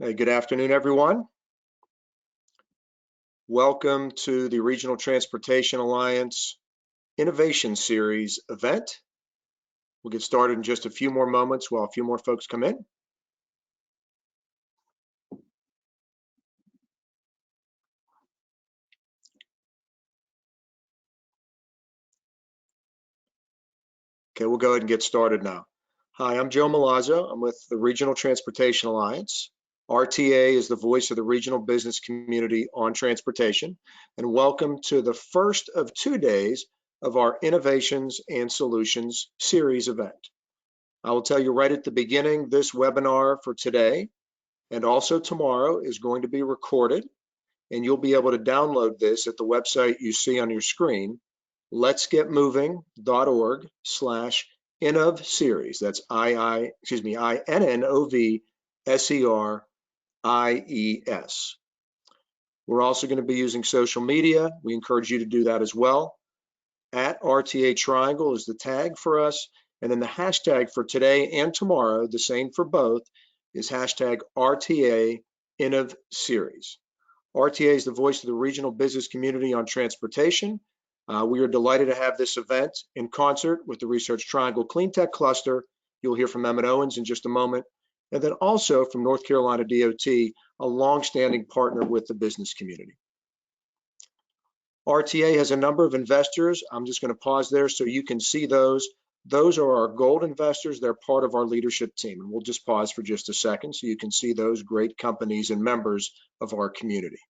Hey, good afternoon, everyone. Welcome to the Regional Transportation Alliance Innovation Series event. We'll get started in just a few more moments while a few more folks come in. Okay, we'll go ahead and get started now. Hi, I'm Joe Milazzo. I'm with the Regional Transportation Alliance. RTA is the voice of the regional business community on transportation. And welcome to the first of 2 days of our Innovations and Solutions series event. I will tell you right at the beginning, this webinar for today and also tomorrow is going to be recorded, and you'll be able to download this at the website you see on your screen, letsgetmoving.org/INNOVSeries. That's INNOVSERIES. We're also going to be using social media. We encourage you to do that as well. At RTA Triangle is the tag for us. And then the hashtag for today and tomorrow, the same for both, is hashtag RTA InnovSeries. RTA is the voice of the regional business community on transportation. We are delighted to have this event in concert with the Research Triangle Clean Tech Cluster. You'll hear from Emmett Owens in just a moment. And then also from North Carolina DOT, a longstanding partner with the business community. RTA has a number of investors. I'm just going to pause there so you can see those. Those are our gold investors. They're part of our leadership team. And we'll just pause for just a second so you can see those great companies and members of our community.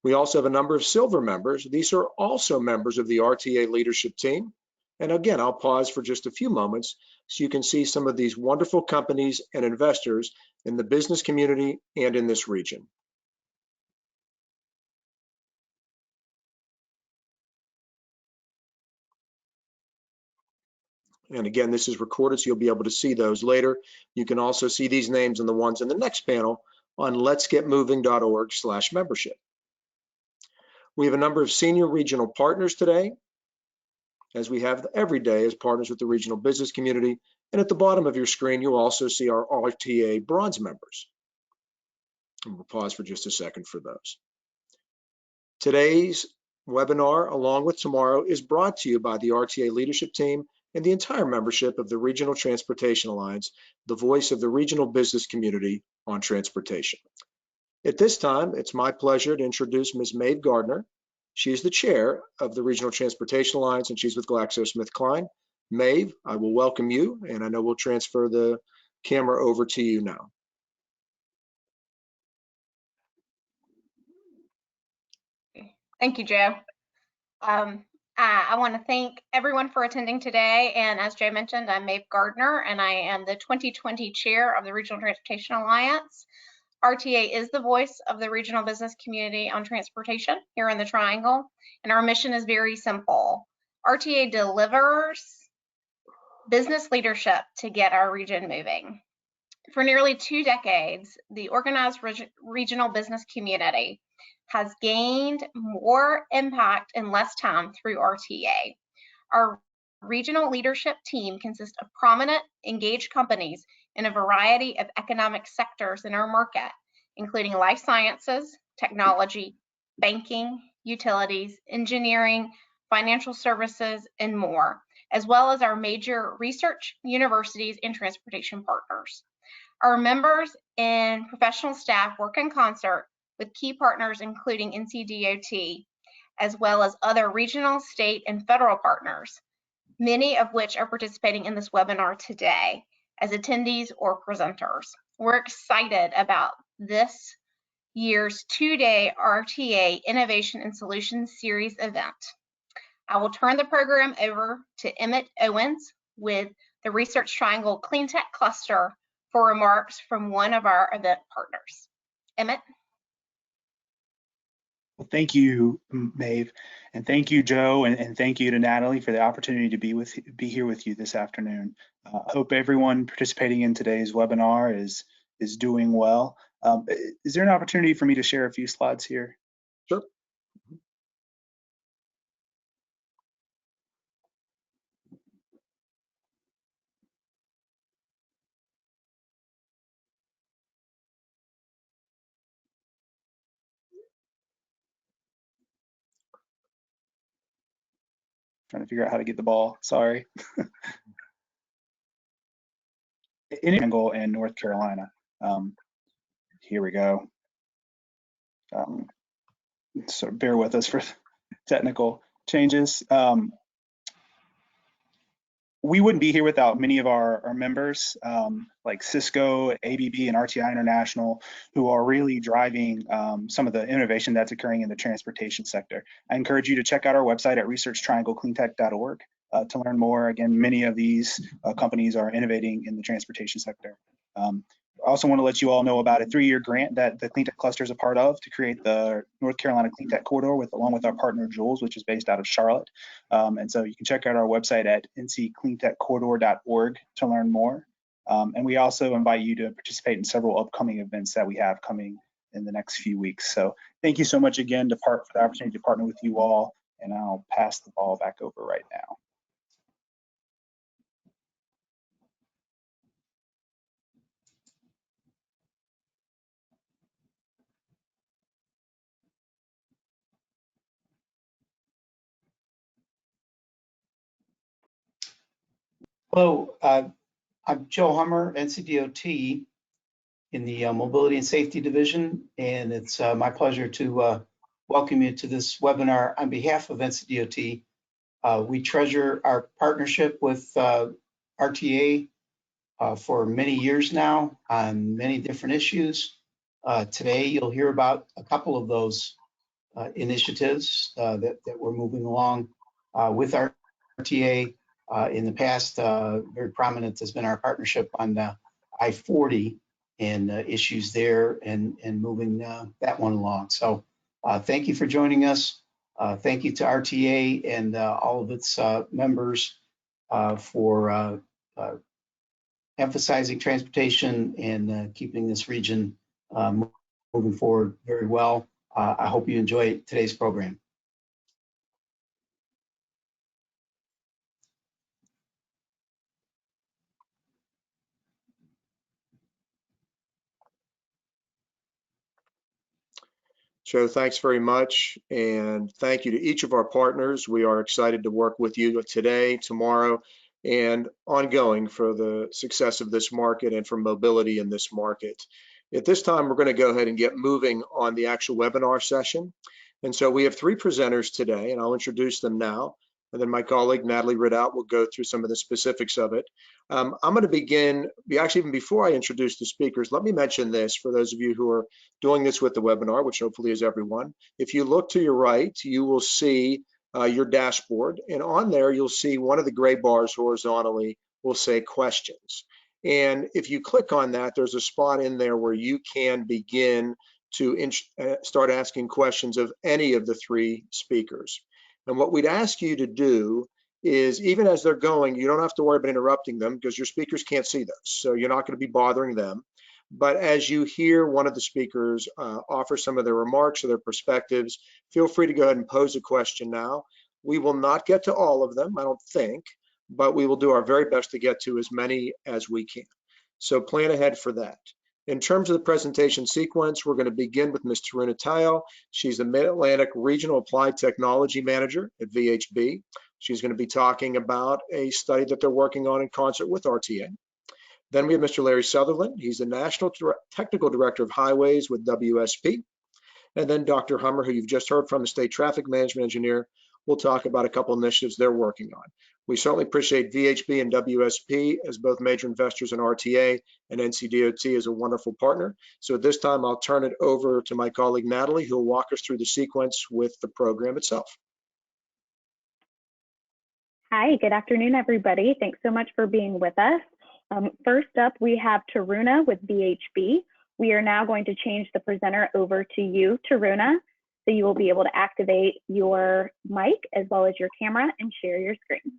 We also have a number of silver members. These are also members of the RTA leadership team. And again, I'll pause for just a few moments so you can see some of these wonderful companies and investors in the business community and in this region. And again, this is recorded, so you'll be able to see those later. You can also see these names and the ones in the next panel on letsgetmoving.org/membership. We have a number of senior regional partners today, as we have every day as partners with the regional business community. And at the bottom of your screen, you'll also see our RTA bronze members. And we'll pause for just a second for those. Today's webinar, along with tomorrow, is brought to you by the RTA leadership team and the entire membership of the Regional Transportation Alliance, the voice of the regional business community on transportation. At this time, it's my pleasure to introduce Ms. Maeve Gardner. She is the chair of the Regional Transportation Alliance, and she's with GlaxoSmithKline. Maeve, I will welcome you, and I know we'll transfer the camera over to you now. Thank you, Joe. I want to thank everyone for attending today. And as Joe mentioned, I'm Maeve Gardner, and I am the 2020 chair of the Regional Transportation Alliance. RTA is the voice of the regional business community on transportation here in the Triangle, and our mission is very simple. RTA delivers business leadership to get our region moving. For nearly 2 decades, the organized regional business community has gained more impact in less time through RTA. Our regional leadership team consists of prominent, engaged companies in a variety of economic sectors in our market, including life sciences, technology, banking, utilities, engineering, financial services, and more, as well as our major research, universities, and transportation partners. Our members and professional staff work in concert with key partners including NCDOT, as well as other regional, state, and federal partners, many of which are participating in this webinar today as attendees or presenters. We're excited about this year's 2-day RTA Innovation and Solutions Series event. I will turn the program over to Emmett Owens with the Research Triangle Clean Tech Cluster for remarks from one of our event partners. Emmett? Well, thank you, Maeve, and thank you, Joe, and thank you to Natalie for the opportunity to be here with you this afternoon. I hope everyone participating in today's webinar is doing well. Is there an opportunity for me to share a few slides here? Sure. Trying to figure out how to get the ball. Sorry. In Angle and North Carolina. Here we go. So bear with us for technical changes. We wouldn't be here without many of our members, like Cisco, ABB, and RTI International, who are really driving some of the innovation that's occurring in the transportation sector. I encourage you to check out our website at researchtrianglecleantech.org to learn more. Again, many of these companies are innovating in the transportation sector. I also want to let you all know about a 3-year grant that the Cleantech Cluster is a part of to create the North Carolina Cleantech Corridor along with our partner Jules, which is based out of Charlotte. And so you can check out our website at nccleantechcorridor.org to learn more. And we also invite you to participate in several upcoming events that we have coming in the next few weeks. So thank you so much again for the opportunity to partner with you all. And I'll pass the ball back over right now. Hello, I'm Joe Hummer, NCDOT in the Mobility and Safety Division, and it's my pleasure to welcome you to this webinar on behalf of NCDOT. We treasure our partnership with RTA for many years now on many different issues. Today, you'll hear about a couple of those initiatives that we're moving along with RTA. In the past, very prominent has been our partnership on I-40 and issues there and moving that one along. So thank you for joining us. Thank you to RTA and all of its members for emphasizing transportation and keeping this region moving forward very well. I hope you enjoy today's program. Joe, thanks very much. And thank you to each of our partners. We are excited to work with you today, tomorrow, and ongoing for the success of this market and for mobility in this market. At this time, we're going to go ahead and get moving on the actual webinar session. And so we have 3 presenters today, and I'll introduce them now. And then my colleague, Natalie Ridout, will go through some of the specifics of it. I'm going to begin, actually, even before I introduce the speakers, let me mention this for those of you who are doing this with the webinar, which hopefully is everyone. If you look to your right, you will see your dashboard. And on there, you'll see one of the gray bars horizontally will say questions. And if you click on that, there's a spot in there where you can begin to start asking questions of any of the 3 speakers. And what we'd ask you to do is, even as they're going, you don't have to worry about interrupting them because your speakers can't see those. So you're not going to be bothering them. But as you hear one of the speakers offer some of their remarks or their perspectives, feel free to go ahead and pose a question now. We will not get to all of them, I don't think, but we will do our very best to get to as many as we can. So plan ahead for that. In terms of the presentation sequence, we're going to begin with Ms. Taruna Tayo. She's the Mid-Atlantic Regional Applied Technology Manager at VHB. She's going to be talking about a study that they're working on in concert with RTA. Then we have Mr. Larry Sutherland. He's the National Technical Director of Highways with WSP. And then Dr. Hummer, who you've just heard from, the State Traffic Management Engineer, will talk about a couple initiatives they're working on. We certainly appreciate VHB and WSP as both major investors in RTA, and NCDOT is a wonderful partner. So at this time, I'll turn it over to my colleague, Natalie, who will walk us through the sequence with the program itself. Hi, good afternoon, everybody. Thanks so much for being with us. First up, we have Taruna with VHB. We are now going to change the presenter over to you, Taruna, so you will be able to activate your mic as well as your camera and share your screen.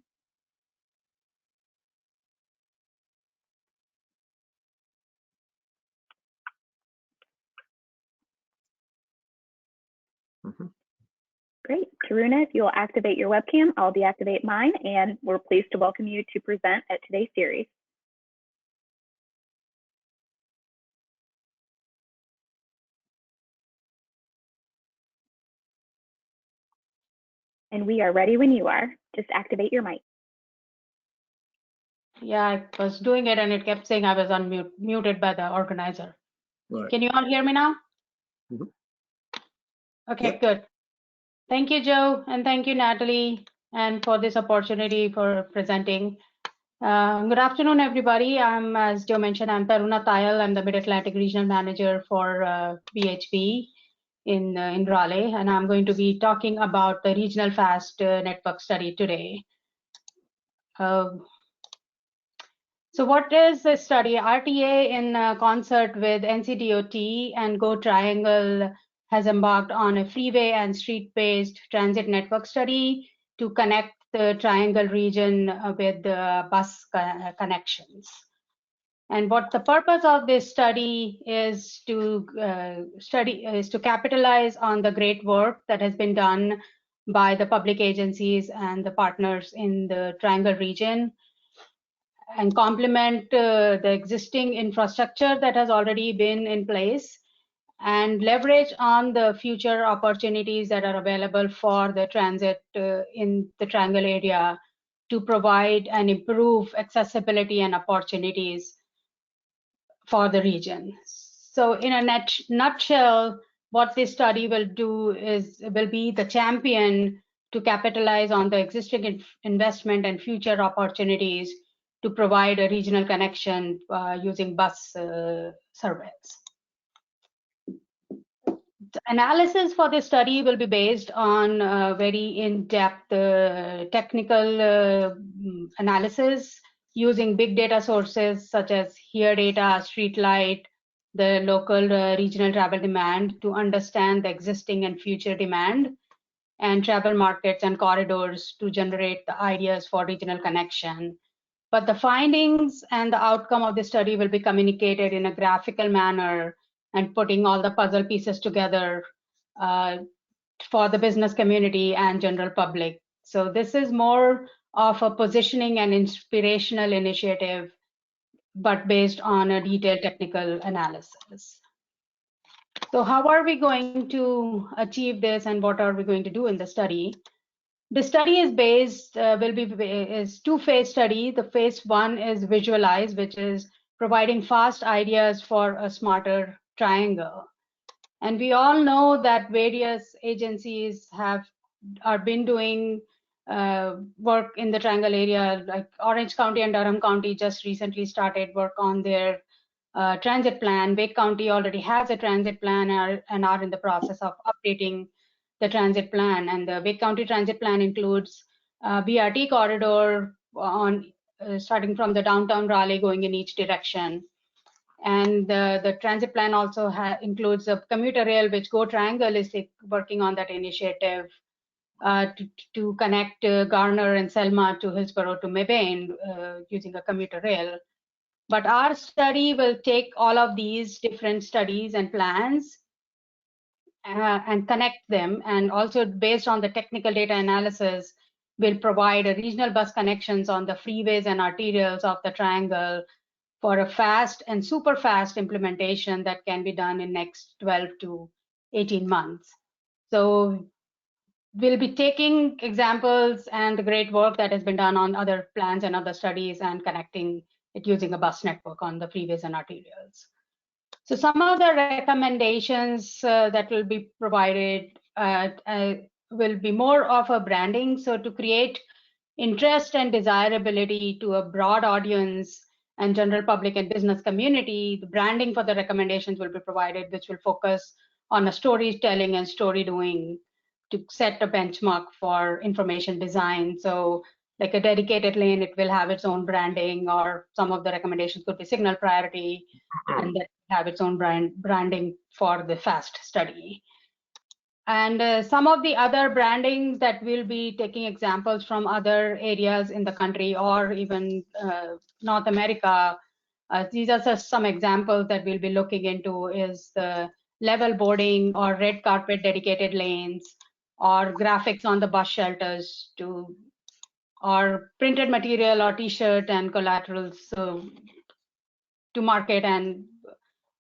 Great. Taruna, if you'll activate your webcam, I'll deactivate mine, and we're pleased to welcome you to present at today's series. And we are ready when you are. Just activate your mic. Yeah, I was doing it and it kept saying I was muted by the organizer. Right. Can you all hear me now? Mhm. Okay, Yep. good. Thank you, Joe, and thank you, Natalie, and for this opportunity for presenting. Good afternoon, everybody. As Joe mentioned, I'm Taruna Tayal. I'm the Mid-Atlantic Regional Manager for BHP in Raleigh, and I'm going to be talking about the Regional Fast Network Study today. So what is this study? RTA in concert with NCDOT and Go Triangle has embarked on a freeway and street-based transit network study to connect the Triangle region with bus connections. And what the purpose of this study is to capitalize on the great work that has been done by the public agencies and the partners in the Triangle region, and complement the existing infrastructure that has already been in place, and leverage on the future opportunities that are available for the transit in the Triangle area to provide and improve accessibility and opportunities for the region. So in a nutshell, what this study will do is will be the champion to capitalize on the existing investment and future opportunities to provide a regional connection using bus service. The analysis for this study will be based on very in-depth technical analysis using big data sources such as HERE data, Streetlight, the local regional travel demand to understand the existing and future demand, and travel markets and corridors to generate the ideas for regional connection. But the findings and the outcome of the study will be communicated in a graphical manner and putting all the puzzle pieces together for the business community and general public. So this is more of a positioning and inspirational initiative, but based on a detailed technical analysis. So how are we going to achieve this, and what are we going to do in the study? The study is is two-phase study. The phase one is visualize, which is providing fast ideas for a smarter triangle. And we all know that various agencies are been doing work in the Triangle area, like Orange County and Durham County just recently started work on their transit plan. Wake County already has a transit plan and are in the process of updating the transit plan. And the Wake County transit plan includes BRT corridor on starting from the downtown Raleigh going in each direction. And the transit plan also includes a commuter rail, which Go Triangle is working on that initiative to connect Garner and Selma to Hillsborough to Mebane using a commuter rail. But our study will take all of these different studies and plans and connect them, and also based on the technical data analysis, will provide a regional bus connections on the freeways and arterials of the Triangle for a fast and super fast implementation that can be done in next 12 to 18 months. So we'll be taking examples and the great work that has been done on other plans and other studies and connecting it using a bus network on the freeways and arterials. So some of the recommendations that will be provided will be more of a branding. So to create interest and desirability to a broad audience and general public and business community, the branding for the recommendations will be provided, which will focus on a storytelling and story doing to set a benchmark for information design. So like a dedicated lane, it will have its own branding, or some of the recommendations could be signal priority and that have its own branding for the FAST study. And some of the other brandings that we'll be taking examples from other areas in the country or even North America. These are just some examples that we'll be looking into is the level boarding or red carpet dedicated lanes, or graphics on the bus shelters or printed material or t-shirt and collaterals to market and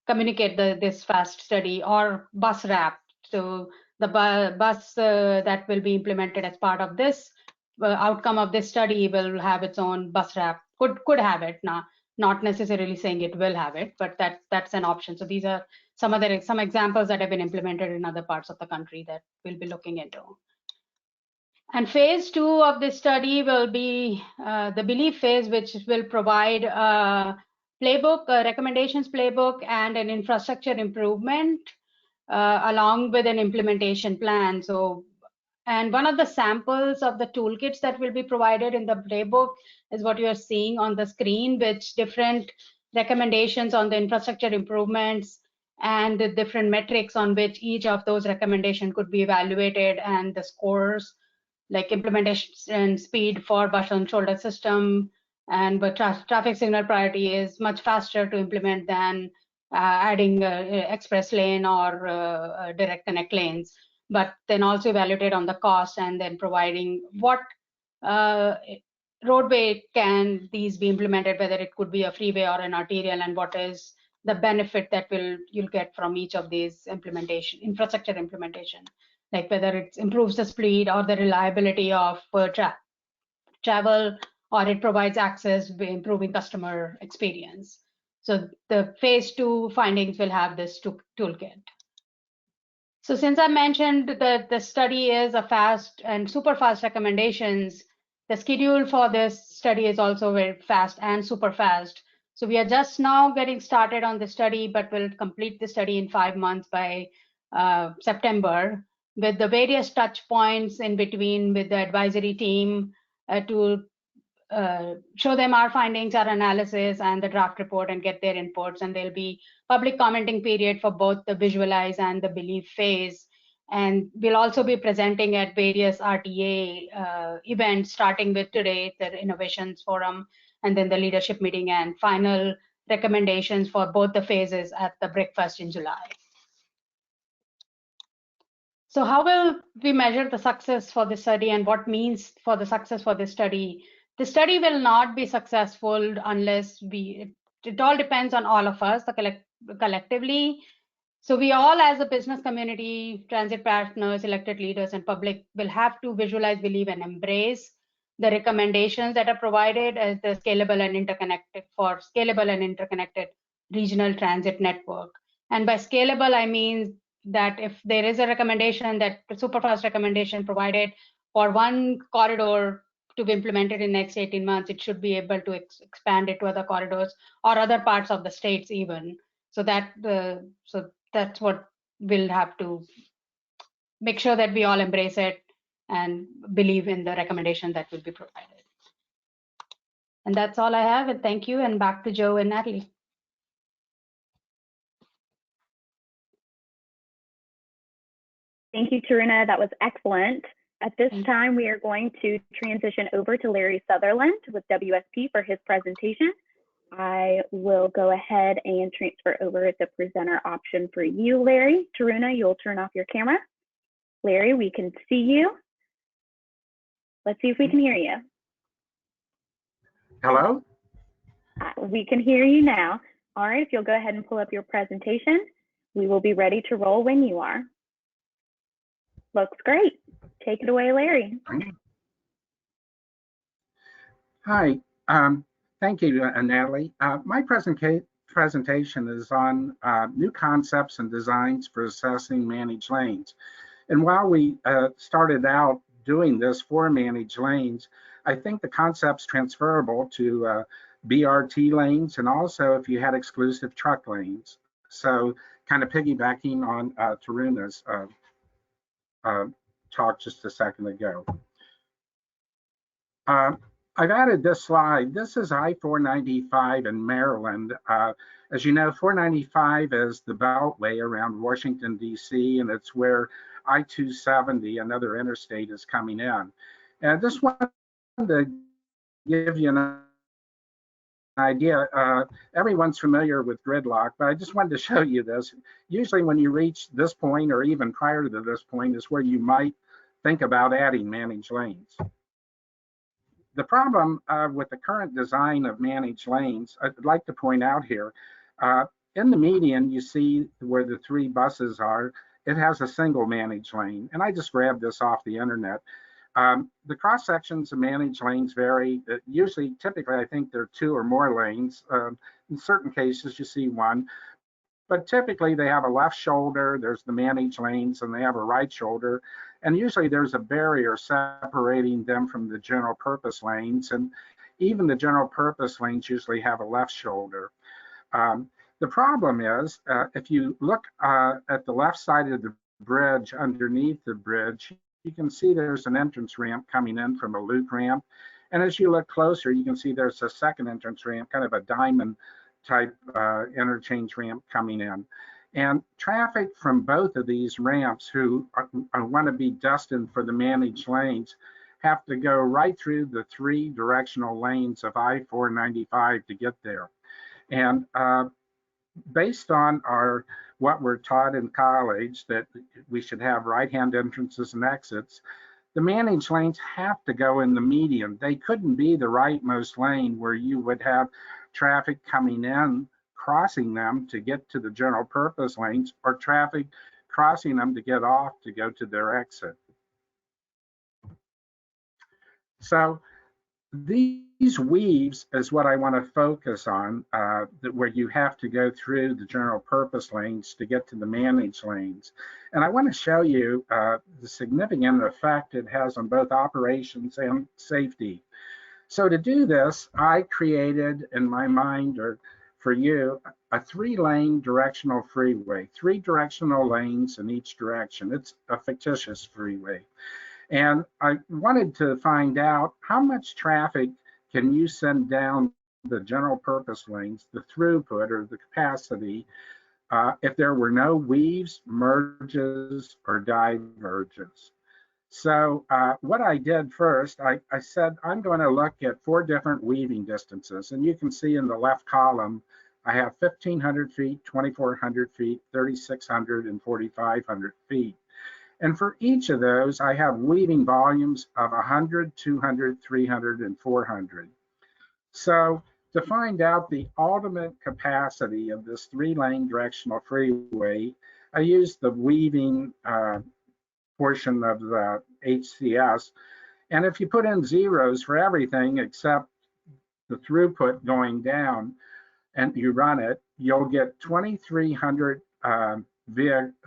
communicate this FAST study, or bus wrap. So the bus that will be implemented as part of this outcome of this study will have its own bus wrap. Could have it, not necessarily saying it will have it, but that's an option. So these are some examples that have been implemented in other parts of the country that we'll be looking into. And phase 2 of this study will be the belief phase, which will provide a playbook, a recommendations playbook, and an infrastructure improvement along with an implementation plan. So, and one of the samples of the toolkits that will be provided in the playbook is what you are seeing on the screen, which different recommendations on the infrastructure improvements and the different metrics on which each of those recommendations could be evaluated, and the scores like implementation speed for bus and shoulder system, and but traffic signal priority is much faster to implement than adding express lane or direct connect lanes, but then also evaluated on the cost, and then providing what roadway can these be implemented, whether it could be a freeway or an arterial, and what is the benefit that you'll get from each of these infrastructure implementation, like whether it improves the speed or the reliability of travel, or it provides access, improving customer experience. So the phase 2 findings will have this toolkit. So since I mentioned that the study is a fast and super fast recommendations, the schedule for this study is also very fast and super fast. So we are just now getting started on the study, but we'll complete the study in 5 months by September, with the various touch points in between with the advisory team to show them our findings, our analysis, and the draft report, and get their inputs. And there'll be public commenting period for both the visualize and the believe phase. And we'll also be presenting at various RTA events, starting with today, the Innovations Forum, and then the leadership meeting, and final recommendations for both the phases at the breakfast in July. So how will we measure the success for this study, and what means for the success for this study? The study will not be successful unless it all depends on all of us, collectively. So we all, as a business community, transit partners, elected leaders, and public, will have to visualize, believe, and embrace the recommendations that are provided as the scalable and interconnected regional transit network. And by scalable, I mean that if there is a recommendation, that super fast recommendation provided for one corridor to be implemented in the next 18 months, it should be able to expand it to other corridors or other parts of the states even. So that's what we'll have to make sure that we all embrace it and believe in the recommendation that will be provided. And that's all I have, and thank you, and back to Joe and Natalie. Thank you, Taruna. That was excellent. At this time, we are going to transition over to Larry Sutherland with WSP for his presentation. I will go ahead and transfer over the presenter option for you, Larry. Taruna, you'll turn off your camera. Larry, we can see you. Let's see if we can hear you. Hello? We can hear you now. All right, if you'll go ahead and pull up your presentation, we will be ready to roll when you are. Looks great. Take it away, Larry. Hi, thank you, Natalie. My presentation is on new concepts and designs for assessing managed lanes. And while we started out doing this for managed lanes, I think the concept's transferable to BRT lanes, and also if you had exclusive truck lanes. So kind of piggybacking on Taruna's talk just a second ago. I've added this slide. This is I-495 in Maryland. As you know, 495 is the beltway around Washington, D.C., and it's where I-270, another interstate, is coming in. And I just wanted to give you an idea. Everyone's familiar with gridlock, but I just wanted to show you this. Usually when you reach this point, or even prior to this point, is where you might think about adding managed lanes. The problem with the current design of managed lanes, I'd like to point out here, in the median, you see where the 3 buses are, it has a single managed lane. And I just grabbed this off the internet. The cross sections of managed lanes vary. Usually, typically, I think there are 2 or more lanes. In certain cases, you see 1. But typically they have a left shoulder, there's the managed lanes, and they have a right shoulder. And usually there's a barrier separating them from the general purpose lanes. And even the general purpose lanes usually have a left shoulder. The problem is, if you look at the left side of the bridge, underneath the bridge, you can see there's an entrance ramp coming in from a loop ramp. And as you look closer, you can see there's a second entrance ramp, kind of a diamond type interchange ramp coming in. And traffic from both of these ramps who want to be destined for the managed lanes have to go right through the 3 directional lanes of I-495 to get there. And based on what we're taught in college, that we should have right-hand entrances and exits, the managed lanes have to go in the median. They couldn't be the rightmost lane where you would have traffic coming in, crossing them to get to the general purpose lanes, or traffic crossing them to get off to go to their exit. So these weaves is what I want to focus on, where you have to go through the general purpose lanes to get to the managed lanes. And I want to show you the significant effect it has on both operations and safety. So to do this, I created in my mind, or for you, a 3-lane directional freeway, 3 directional lanes in each direction. It's a fictitious freeway. And I wanted to find out how much traffic can you send down the general purpose lanes, the throughput or the capacity, if there were no weaves, merges, or diverges. So what I did first, I said, I'm going to look at 4 different weaving distances. And you can see in the left column, I have 1,500 feet, 2,400 feet, 3,600, and 4,500 feet. And for each of those, I have weaving volumes of 100, 200, 300, and 400. So to find out the ultimate capacity of this 3-lane directional freeway, I used the weaving portion of the HCS. And if you put in zeros for everything except the throughput going down and you run it, you'll get 2,300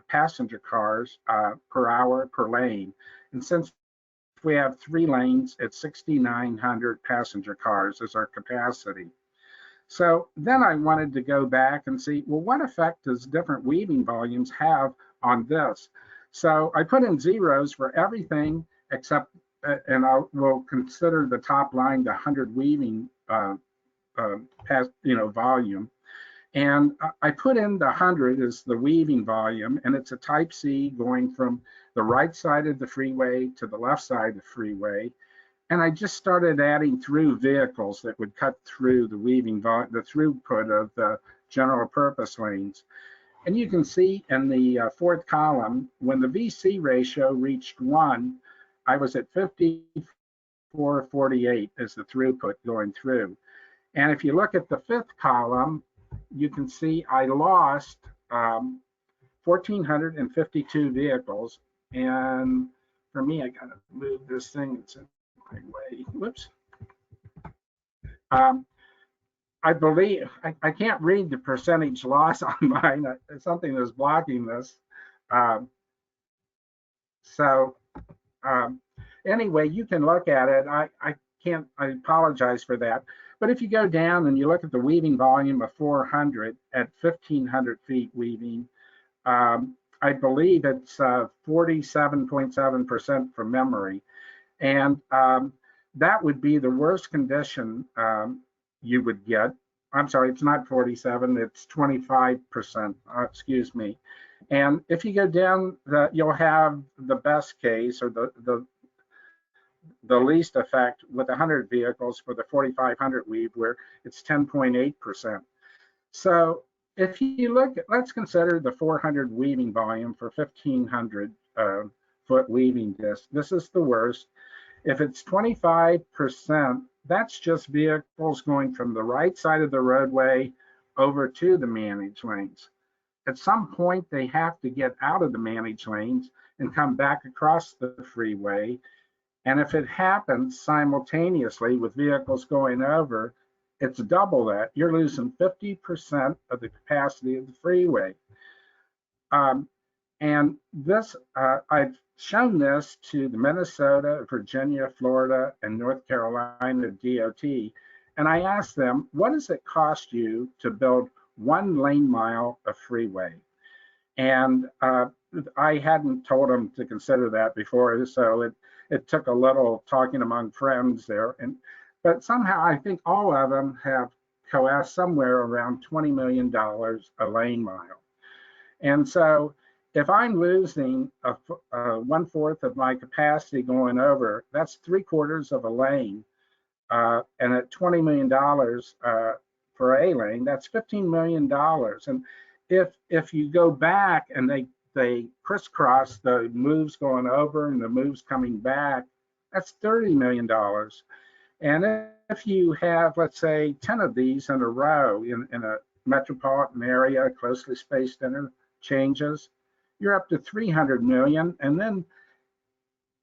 passenger cars per hour per lane. And since we have 3 lanes, it's 6,900 passenger cars as our capacity. So then I wanted to go back and see, well, what effect does different weaving volumes have on this? So I put in zeros for everything except, and we'll consider the top line the 100 weaving volume. And I put in the 100 as the weaving volume, and it's a type C going from the right side of the freeway to the left side of the freeway. And I just started adding through vehicles that would cut through the weaving, the throughput of the general purpose lanes. And you can see in the 4th column, when the VC ratio reached 1, I was at 5448 as the throughput going through. And if you look at the 5th column, you can see I lost 1,452 vehicles. And for me, I gotta move this thing, it's in my way. Whoops. I believe, I can't read the percentage loss on mine. It's something that's blocking this. Anyway, you can look at it. I apologize for that. But if you go down and you look at the weaving volume of 400 at 1,500 feet weaving, I believe it's 47.7% from memory. And that would be the worst condition you would get. I'm sorry, it's not 47, it's 25%, excuse me. And if you go down, you'll have the best case or the least effect with 100 vehicles for the 4,500 weave, where it's 10.8%. So if you look, let's consider the 400 weaving volume for 1,500 foot weaving disc. This is the worst. If it's 25%, that's just vehicles going from the right side of the roadway over to the managed lanes. at some point they have to get out of the managed lanes and come back across the freeway. And if it happens simultaneously with vehicles going over, it's double that. You're losing 50% of the capacity of the freeway. And this, I've shown this to the Minnesota, Virginia, Florida, and North Carolina DOT. And I asked them, what does it cost you to build 1 lane mile of freeway? And I hadn't told them to consider that before, so it took a little talking among friends there. But somehow I think all of them have coalesced somewhere around $20 million a lane mile. And so if I'm losing 1/4 of my capacity going over, that's 3/4 of a lane. And at $20 million for a lane, that's $15 million. And if you go back and they crisscross the moves going over and the moves coming back, that's $30 million. And if you have, let's say, 10 of these in a row in a metropolitan area, closely spaced interchanges, you're up to 300 million. And then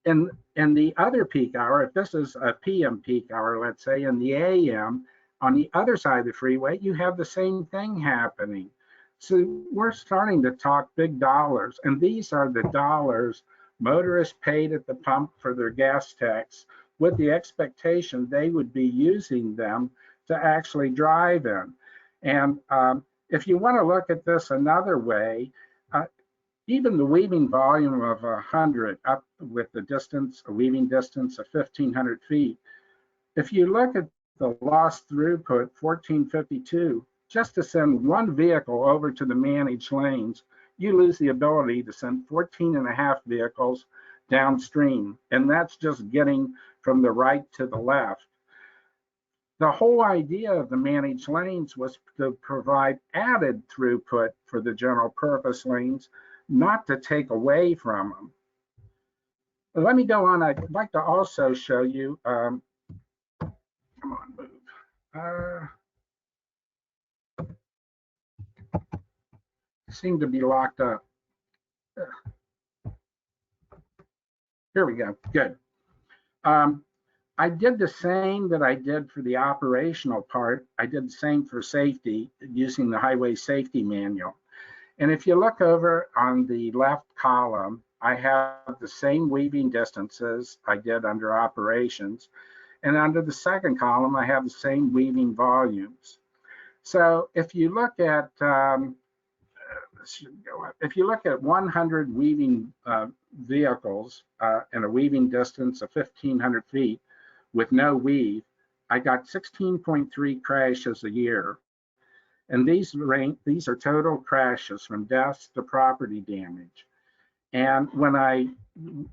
in the other peak hour, if this is a PM peak hour, let's say, in the AM, on the other side of the freeway, you have the same thing happening. So we're starting to talk big dollars, and these are the dollars motorists paid at the pump for their gas tax, with the expectation they would be using them to actually drive in. And if you want to look at this another way, even the weaving volume of 100 up with the distance, a weaving distance of 1,500 feet, if you look at the lost throughput, 1452, just to send one vehicle over to the managed lanes, you lose the ability to send 14.5 vehicles downstream. And that's just getting from the right to the left. The whole idea of the managed lanes was to provide added throughput for the general purpose lanes, not to take away from them. But let me go on. I'd like to also show you, come on, move. Seem to be locked up. Here we go, good. I did the same that I did for the operational part. I did the same for safety using the highway safety manual. And if you look over on the left column, I have the same weaving distances I did under operations. And under the second column, I have the same weaving volumes. So if you look at, if you look at 100 weaving vehicles and a weaving distance of 1,500 feet with no weave, I got 16.3 crashes a year. And these are total crashes from deaths to property damage. And when I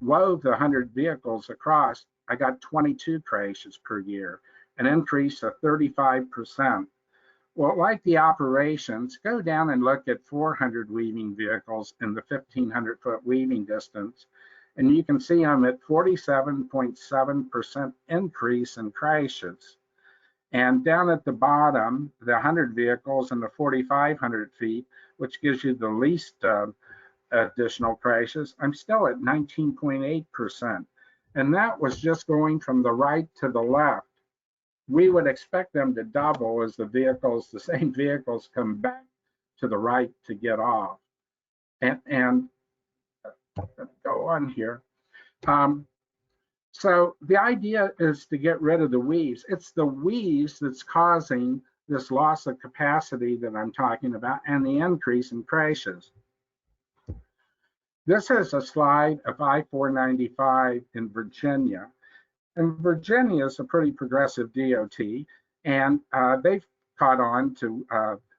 wove the 100 vehicles across, I got 22 crashes per year, an increase of 35%. Well, like the operations, go down and look at 400 weaving vehicles in the 1,500 foot weaving distance, and you can see I'm at 47.7% increase in crashes. And down at the bottom, the 100 vehicles in the 4,500 feet, which gives you the least additional crashes, I'm still at 19.8%. And that was just going from the right to the left. We would expect them to double as the vehicles, the same vehicles, come back to the right to get off. And go on here. So the idea is to get rid of the weaves. It's the weaves that's causing this loss of capacity that I'm talking about and the increase in crashes. This is a slide of I-495 in Virginia. And Virginia is a pretty progressive DOT, and they've caught on to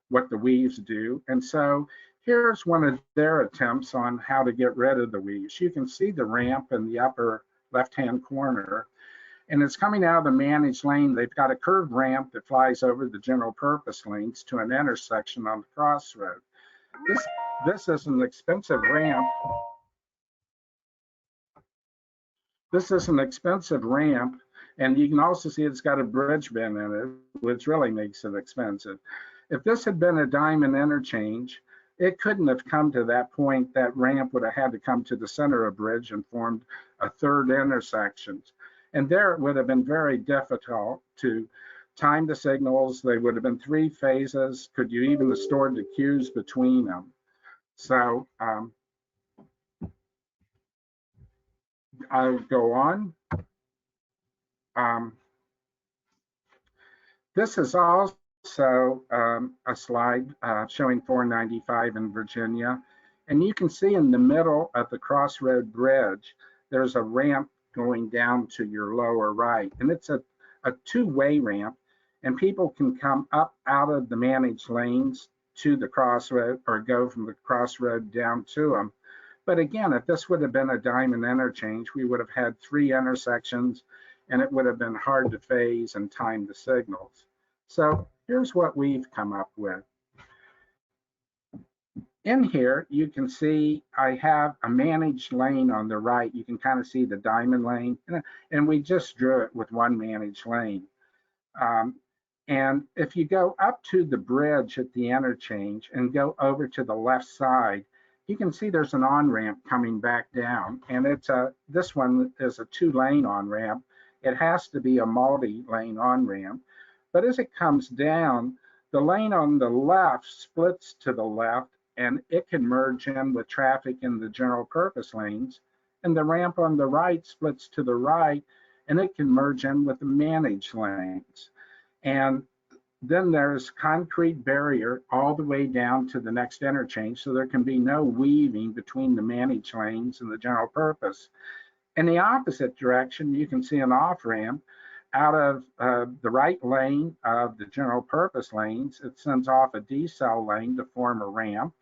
what the weaves do. And so here's one of their attempts on how to get rid of the weaves. You can see the ramp in the upper left-hand corner, and it's coming out of the managed lane. They've got a curved ramp that flies over the general purpose lanes to an intersection on the crossroad. This is an expensive ramp. This is an expensive ramp, and you can also see it's got a bridge bin in it, which really makes it expensive. If this had been a diamond interchange, it couldn't have come to that point. That ramp would have had to come to the center of bridge and formed a third intersection. And there it would have been very difficult to time the signals. They would have been 3 phases. Could you even have stored the cues between them? So I'll go on. This is also a slide showing 495 in Virginia. And you can see in the middle of the Crossroad Bridge, there's a ramp going down to your lower right. And it's a 2-way ramp. And people can come up out of the managed lanes to the crossroad or go from the crossroad down to them. But again, if this would have been a diamond interchange, we would have had 3 intersections and it would have been hard to phase and time the signals. So here's what we've come up with. In here, you can see I have a managed lane on the right. You can kind of see the diamond lane, and we just drew it with 1 managed lane. And if you go up to the bridge at the interchange and go over to the left side, you can see there's an on-ramp coming back down. And this one is a 2-lane on-ramp. It has to be a multi-lane on-ramp. But as it comes down, the lane on the left splits to the left, and it can merge in with traffic in the general purpose lanes. And the ramp on the right splits to the right, and it can merge in with the managed lanes. And then there's concrete barrier all the way down to the next interchange, so there can be no weaving between the managed lanes and the general purpose. In the opposite direction, you can see an off-ramp out of the right lane of the general purpose lanes. It sends off a decel lane to form a ramp.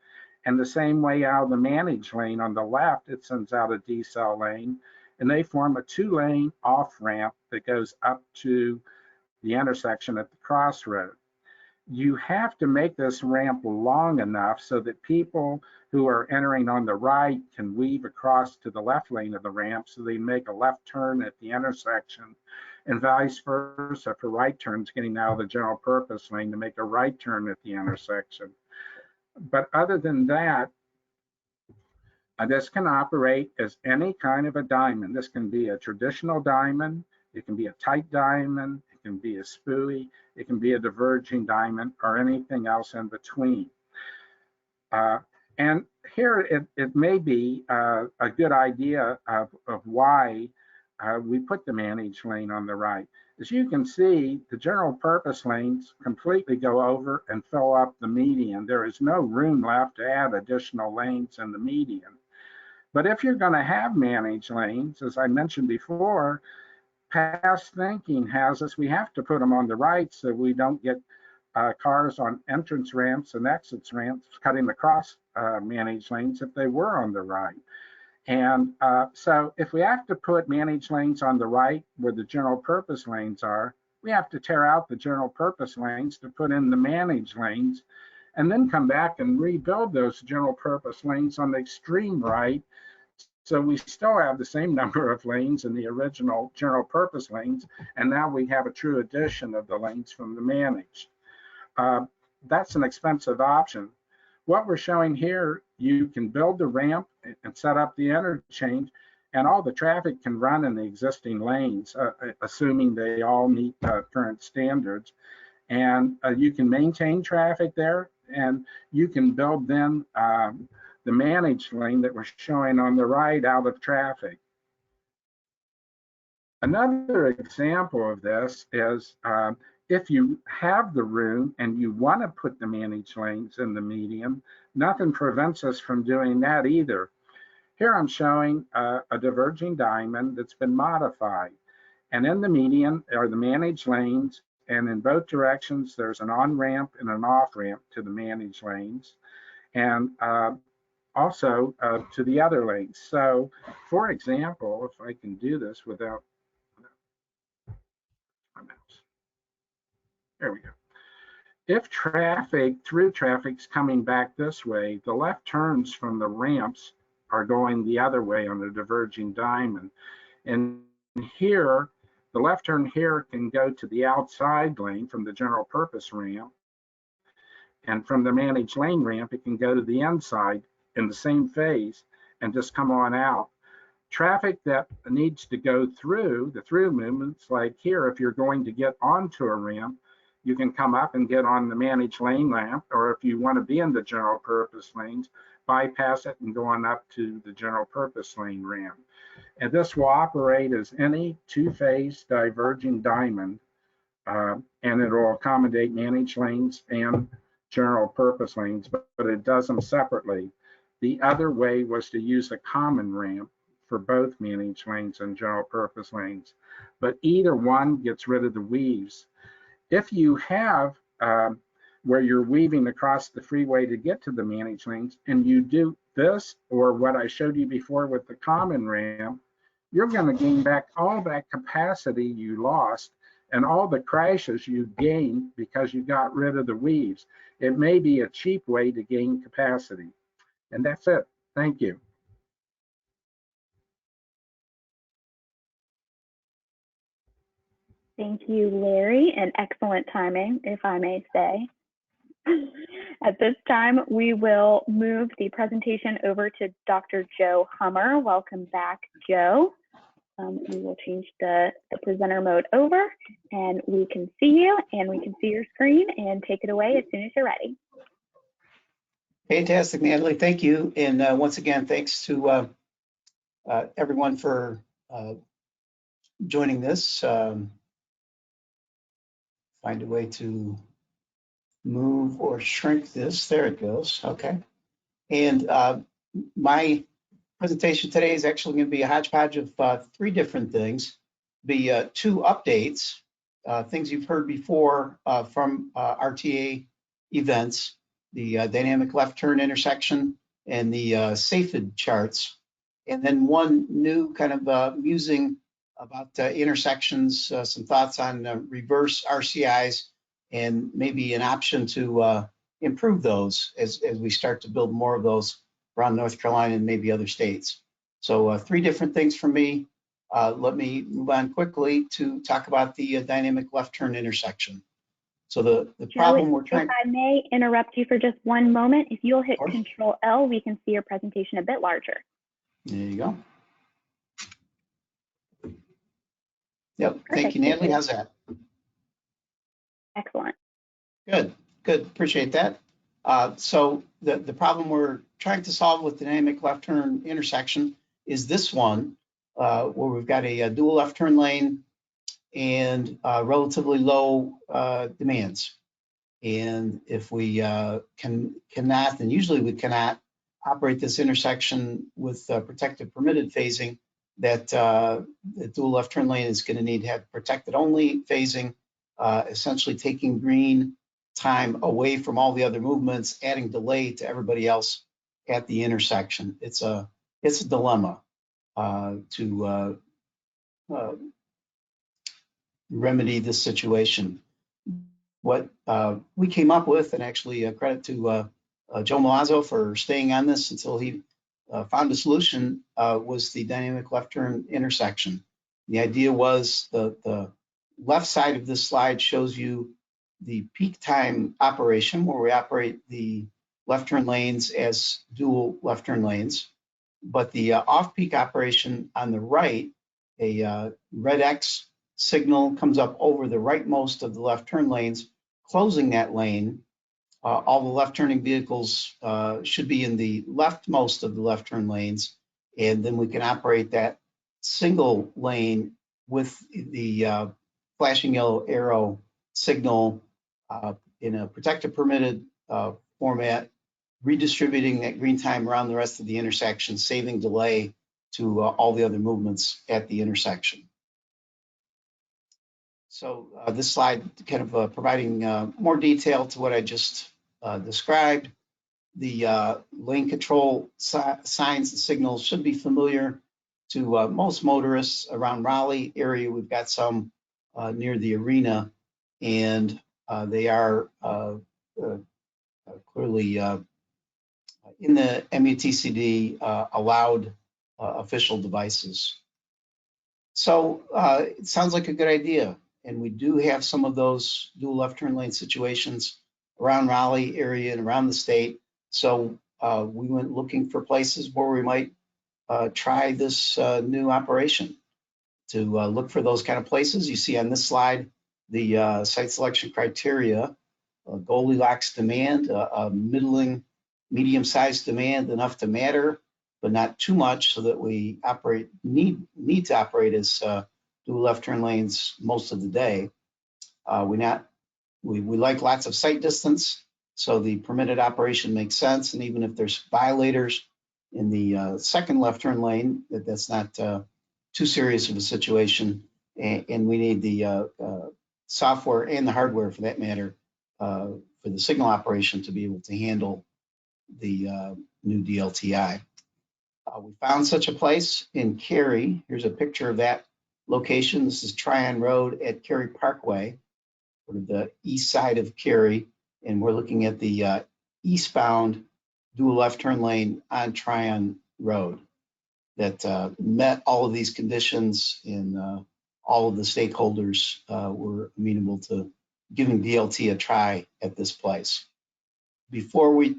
And the same way out of the managed lane on the left, it sends out a decel lane, and they form a 2-lane off-ramp that goes up to the intersection at the crossroad. You have to make this ramp long enough so that people who are entering on the right can weave across to the left lane of the ramp so they make a left turn at the intersection, and vice versa for right turns getting out of the general purpose lane to make a right turn at the intersection. But other than that, this can operate as any kind of a diamond. This can be a traditional diamond, it can be a tight diamond, it can be a spooey, it can be a diverging diamond, or anything else in between. And here it may be a good idea of why we put the managed lane on the right. As you can see, the general purpose lanes completely go over and fill up the median. There is no room left to add additional lanes in the median. But if you're going to have managed lanes, as I mentioned before, past thinking has us, we have to put them on the right so we don't get cars on entrance ramps and exits ramps cutting across managed lanes if they were on the right. And so if we have to put managed lanes on the right where the general purpose lanes are, we have to tear out the general purpose lanes to put in the managed lanes, and then come back and rebuild those general purpose lanes on the extreme right. So we still have the same number of lanes in the original general purpose lanes, and now we have a true addition of the lanes from the managed. That's an expensive option. What we're showing here, you can build the ramp and set up the interchange, and all the traffic can run in the existing lanes, assuming they all meet current standards. And you can maintain traffic there, and you can build then the managed lane that we're showing on the right out of traffic. Another example of this is if you have the room and you want to put the managed lanes in the median, nothing prevents us from doing that either. Here I'm showing a diverging diamond that's been modified. And in the median are the managed lanes, and in both directions there's an on-ramp and an off-ramp to the managed lanes, and also to the other lanes. So, for example, if I can do this without my mouse. There we go. If through traffic's coming back this way, the left turns from the ramps are going the other way on the diverging diamond. And here, the left turn here can go to the outside lane from the general purpose ramp. And from the managed lane ramp, it can go to the inside in the same phase and just come on out. Traffic that needs to go through the through movements, like here, if you're going to get onto a ramp, you can come up and get on the managed lane ramp, or if you want to be in the general purpose lanes, bypass it and go on up to the general purpose lane ramp. And this will operate as any two-phase diverging diamond, and it will accommodate managed lanes and general purpose lanes, but it does them separately. The other way was to use a common ramp for both managed lanes and general purpose lanes, but either one gets rid of the weaves. If you have where you're weaving across the freeway to get to the managed lanes, and you do this, or what I showed you before with the common ramp, you're going to gain back all that capacity you lost and all the crashes you gained because you got rid of the weaves. It may be a cheap way to gain capacity. And that's it. Thank you. Thank you, Larry, and excellent timing, if I may say. At this time, we will move the presentation over to Dr. Joe Hummer. Welcome back, Joe. We will change the presenter mode over, and we can see you, and we can see your screen, and take it away as soon as you're ready. Fantastic, Natalie. Thank you. And once again, thanks to everyone for joining this. Find a way to move or shrink this. There it goes. Okay. And my presentation today is actually going to be a hodgepodge of 3 different things. Be 2 updates, things you've heard before from RTA events, the dynamic left turn intersection and the SAFED charts, and then 1 new kind of musing about intersections, some thoughts on reverse RCIs, and maybe an option to improve those as we start to build more of those around North Carolina and maybe other states. So 3 different things for me. Let me move on quickly to talk about the dynamic left turn intersection. So the problem we're trying— If I may interrupt you for just 1 moment, if you'll hit Control L, we can see your presentation a bit larger. There you go. Yep. Perfect. Thank you, Natalie. How's that? Excellent. Good. Appreciate that. So the problem we're trying to solve with the dynamic left turn intersection is this one, where we've got a dual left turn lane and relatively low demands. And if we cannot, and usually we cannot, operate this intersection with protected permitted phasing, that the dual left turn lane is going to need to have protected only phasing, essentially taking green time away from all the other movements, adding delay to everybody else at the intersection. It's a dilemma to remedy this situation. What we came up with, and actually credit to Joe Milazzo for staying on this until he found a solution, was the dynamic left turn intersection. The idea was the left side of this slide shows you the peak time operation, where we operate the left turn lanes as dual left turn lanes. But the off-peak operation on the right, a red X signal comes up over the rightmost of the left turn lanes, closing that lane. All the left turning vehicles should be in the leftmost of the left turn lanes, and then we can operate that single lane with the flashing yellow arrow signal in a protected permitted format, redistributing that green time around the rest of the intersection, saving delay to all the other movements at the intersection. So this slide kind of providing more detail to what I just described. The lane control signs and signals should be familiar to most motorists around Raleigh area. We've got some near the arena, and they are clearly in the MUTCD allowed official devices. So it sounds like a good idea. And we do have some of those dual left turn lane situations around Raleigh area and around the state. So we went looking for places where we might try this new operation. To look for those kind of places, you see on this slide the site selection criteria: Goldilocks demand, medium-sized demand, enough to matter, but not too much, so that we need to operate as dual left turn lanes most of the day. We like lots of sight distance, so the permitted operation makes sense. And even if there's violators in the second left turn lane, that's not too serious of a situation. And we need the software and the hardware, for that matter, for the signal operation to be able to handle the new DLTI. We found such a place in Cary. Here's a picture of that location. This is Tryon Road at Cary Parkway, sort of the east side of Cary, and we're looking at the eastbound dual left turn lane on Tryon Road that met all of these conditions, and all of the stakeholders were amenable to giving DLT a try at this place. Before we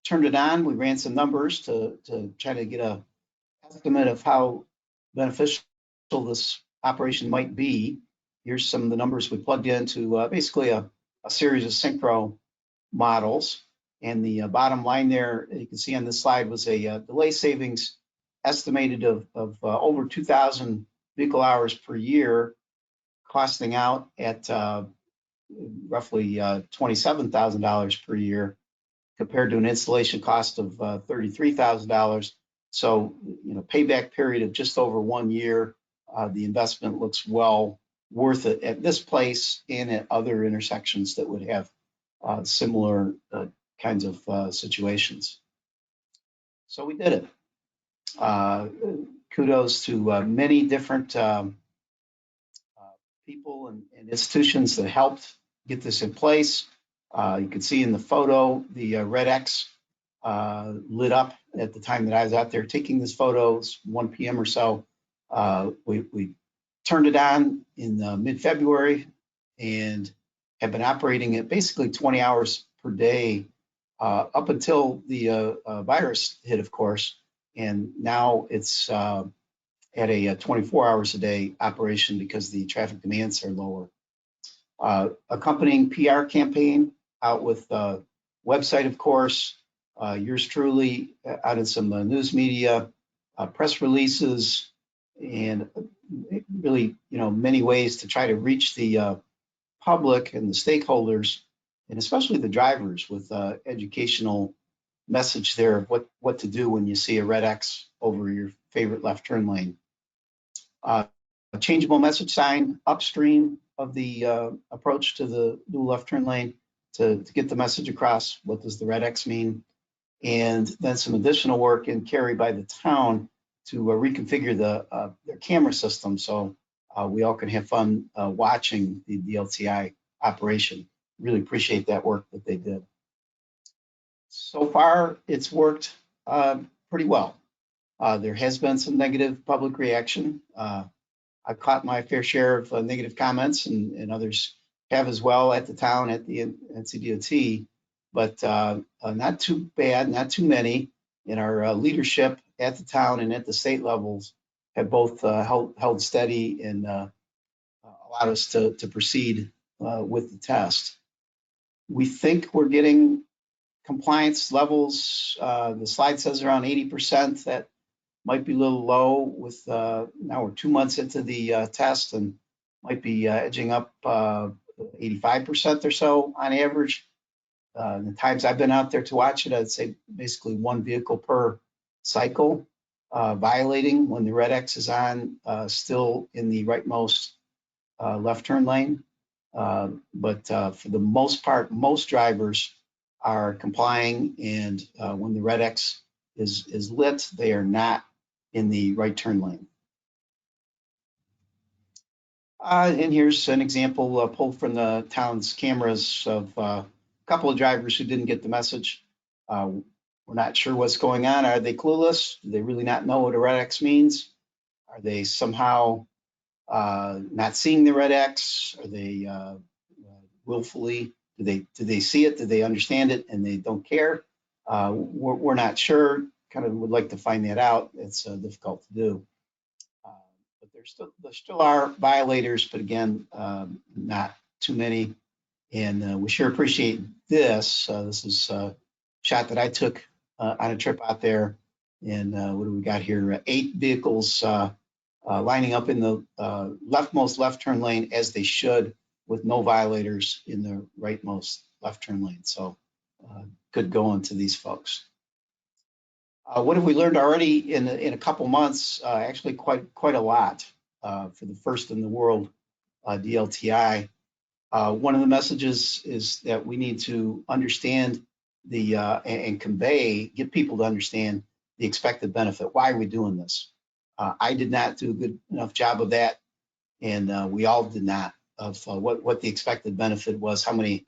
turned it on, we ran some numbers to try to get an estimate of how beneficial this operation might be. Here's some of the numbers we plugged into basically a series of synchro models. And the bottom line there, you can see on this slide, was a delay savings estimated of over 2,000 vehicle hours per year, costing out at roughly $27,000 per year, compared to an installation cost of $33,000. So, payback period of just over 1 year. The investment looks well worth it at this place and at other intersections that would have similar kinds of situations. So we did it. Kudos to many different people and institutions that helped get this in place. You can see in the photo, the red X lit up at the time that I was out there taking this photo. It's 1 p.m. or so. We turned it on in mid-February and have been operating it basically 20 hours per day up until the virus hit, of course. And now it's at a 24 hours a day operation because the traffic demands are lower. Accompanying PR campaign out with website, of course, yours truly out in some news media, press releases, and really, many ways to try to reach the public and the stakeholders, and especially the drivers, with educational message there of what to do when you see a red X over your favorite left turn lane. A changeable message sign upstream of the approach to the dual left turn lane to get the message across. What does the red X mean? And then some additional work in Cary by the town to reconfigure their camera system, so we all can have fun watching the DLTI operation. Really appreciate that work that they did. So far, it's worked pretty well. There has been some negative public reaction. I've caught my fair share of negative comments, and others have as well at the town, at the NCDOT, but not too bad, not too many. And our leadership at the town and at the state levels have both held steady and allowed us to proceed with the test. We think we're getting compliance levels. The slide says around 80%. That might be a little low with now we're 2 months into the test, and might be edging up 85% or so on average. The times I've been out there to watch it, I'd say basically 1 vehicle per cycle violating when the red X is on, still in the rightmost left turn lane. But for the most part, most drivers are complying, and when the red X is lit, they are not in the right turn lane. And here's an example pulled from the town's cameras of a couple of drivers who didn't get the message. We're not sure what's going on. Are they clueless? Do they really not know what a red X means? Are they somehow not seeing the red X? Are they willfully Do they see it? Do they understand it and they don't care? We're not sure. Kind of would like to find that out. It's difficult to do. But there still are violators, but again, not too many. And we sure appreciate this. This is a shot that I took on a trip out there. And what do we got here? 8 vehicles lining up in the leftmost left turn lane as they should, with no violators in the rightmost left turn lane. So good going to these folks. What have we learned already in a couple months? Actually, quite a lot for the first in the world DLTI. One of the messages is that we need to understand and get people to understand the expected benefit. Why are we doing this? I did not do a good enough job of that, and we all did not, of what the expected benefit was, how many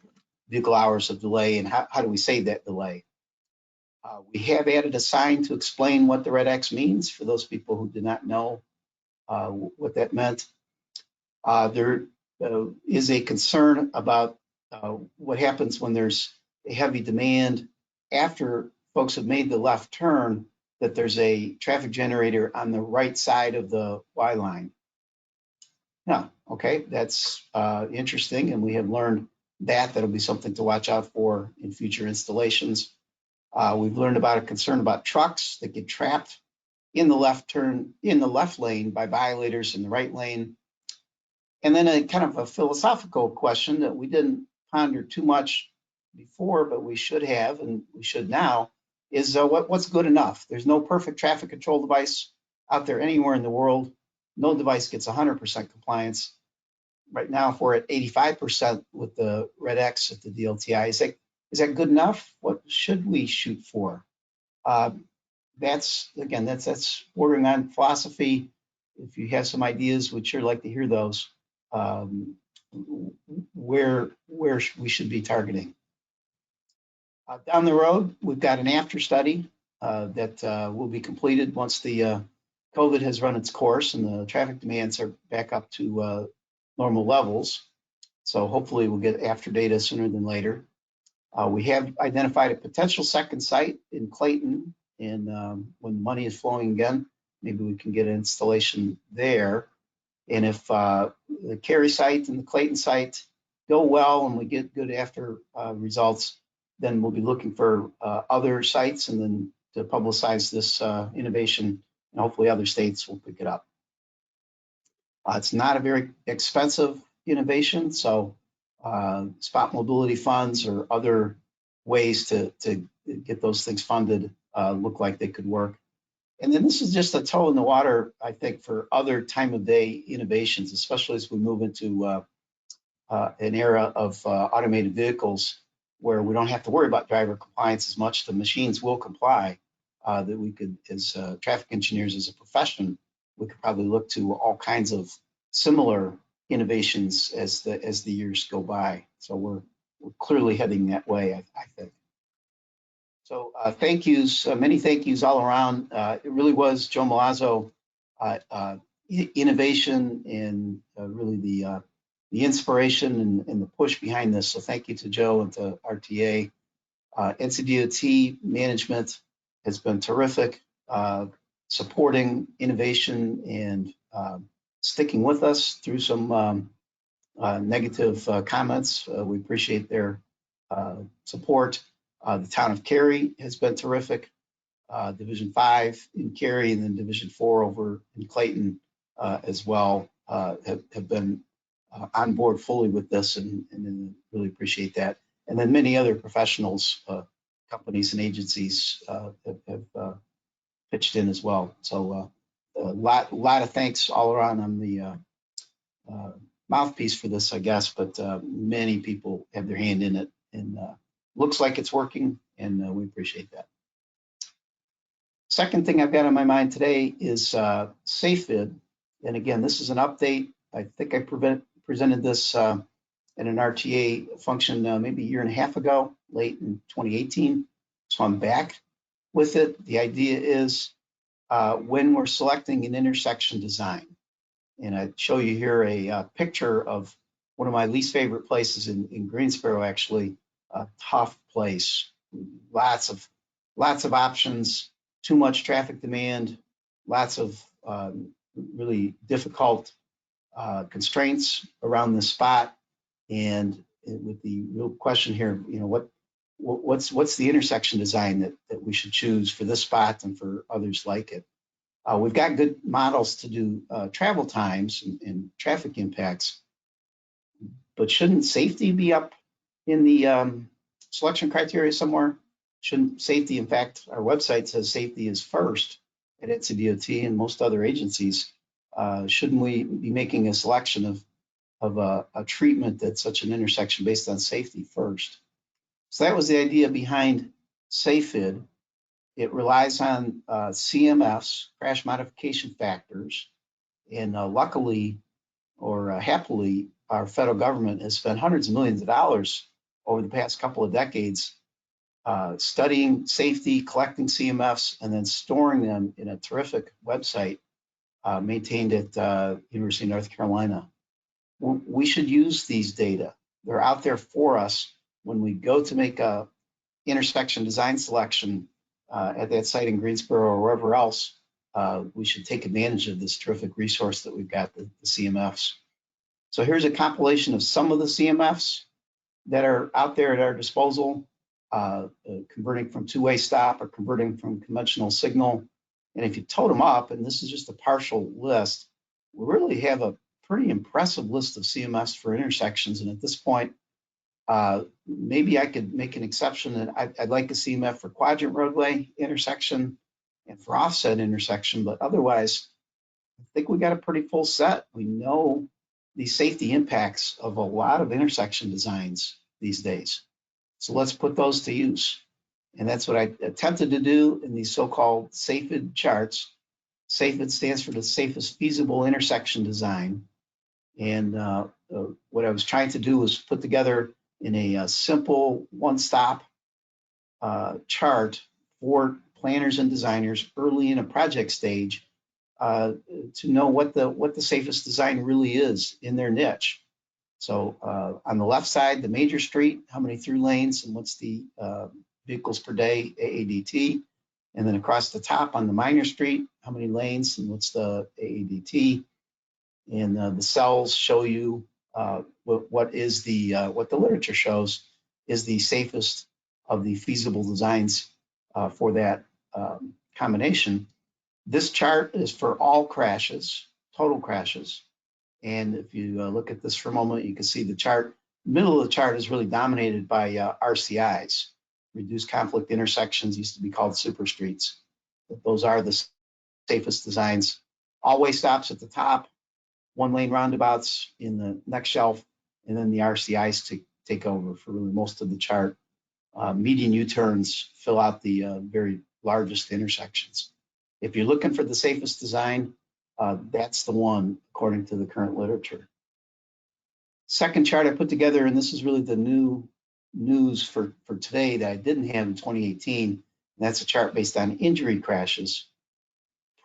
vehicle hours of delay, and how do we save that delay. We have added a sign to explain what the red X means for those people who did not know what that meant. There is a concern about what happens when there's a heavy demand after folks have made the left turn, that there's a traffic generator on the right side of the Y line. Yeah, okay, that's interesting, and we have learned that. That'll be something to watch out for in future installations. We've learned about a concern about trucks that get trapped in the left lane by violators in the right lane. And then a kind of a philosophical question that we didn't ponder too much before, but we should have, and we should now, is what's good enough? There's no perfect traffic control device out there anywhere in the world. No device gets 100% compliance. Right now, if we're at 85% with the red X at the DLTI, is that good enough? What should we shoot for? That's bordering on philosophy. If you have some ideas, we'd sure like to hear those. Where we should be targeting. Down the road, we've got an after study that will be completed once the COVID has run its course and the traffic demands are back up to normal levels. So hopefully we'll get after data sooner than later. We have identified a potential second site in Clayton, and when the money is flowing again, maybe we can get an installation there. And if the Cary site and the Clayton site go well and we get good after results, then we'll be looking for other sites and then to publicize this innovation, and hopefully other states will pick it up. It's not a very expensive innovation, so spot mobility funds or other ways to get those things funded look like they could work. And then this is just a toe in the water, I think, for other time of day innovations, especially as we move into an era of automated vehicles where we don't have to worry about driver compliance as much. The machines will comply. That we could, as traffic engineers, as a profession, we could probably look to all kinds of similar innovations as the years go by. So we're clearly heading that way, I think. So thank yous, many thank yous all around. It really was Joe Milazzo innovation and really the inspiration and the push behind this. So thank you to Joe and to RTA. NCDOT management has been terrific, supporting innovation and sticking with us through some negative comments. We appreciate their support. The town of Cary has been terrific. Division 5 in Cary and then Division 4 over in Clayton as well have been on board fully with this and really appreciate that. And then many other professionals, companies and agencies have pitched in as well. So a lot of thanks all around. I'm the mouthpiece for this, I guess, but many people have their hand in it, and looks like it's working, and we appreciate that. Second thing I've got on my mind today is SafeVid. And again, this is an update. I think I presented this in an RTA function maybe a year and a half ago, late in 2018. So I'm back with it. The idea is when we're selecting an intersection design, and I show you here a picture of one of my least favorite places in Greensboro, actually, a tough place. Lots of options, too much traffic demand, lots of really difficult constraints around this spot. And with the real question here, you know, what's the intersection design that we should choose for this spot and for others like it? We've got good models to do travel times and traffic impacts, but shouldn't safety be up in the selection criteria somewhere? Shouldn't safety, in fact, our website says safety is first at NCDOT and most other agencies. Shouldn't we be making a selection of a treatment that's such an intersection based on safety first? So that was the idea behind SAFID. It relies on CMFs, crash modification factors, and luckily or happily, our federal government has spent hundreds of millions of dollars over the past couple of decades studying safety, collecting CMFs, and then storing them in a terrific website maintained at University of North Carolina. We should use these data. They're out there for us when we go to make a intersection design selection at that site in Greensboro or wherever else. We should take advantage of this terrific resource that we've got, the CMFs. So here's a compilation of some of the CMFs that are out there at our disposal, converting from two-way stop or converting from conventional signal. And if you total them up, and this is just a partial list, we really have a pretty impressive list of CMFs for intersections. And at this point, maybe I could make an exception that I'd like a CMF for quadrant roadway intersection and for offset intersection, but otherwise, I think we got a pretty full set. We know the safety impacts of a lot of intersection designs these days. So let's put those to use. And that's what I attempted to do in these so-called SAFID charts. SAFID stands for the safest feasible intersection design. And what I was trying to do was put together in a simple one-stop chart for planners and designers early in a project stage to know what the safest design really is in their niche. So on the left side, the major street, how many through lanes and what's the vehicles per day AADT. And then across the top on the minor street, how many lanes and what's the AADT. And the cells show you what the literature shows is the safest of the feasible designs for that combination. This chart is for all crashes, total crashes. And if you look at this for a moment, you can see the chart. Middle of the chart is really dominated by RCIs, reduced conflict intersections, used to be called super streets. But those are the safest designs. All-way stops at the top, one-lane roundabouts in the next shelf, and then the RCIs take over for really most of the chart. Median U-turns fill out the very largest intersections. If you're looking for the safest design, that's the one according to the current literature. Second chart I put together, and this is really the new news for today that I didn't have in 2018. And that's a chart based on injury crashes.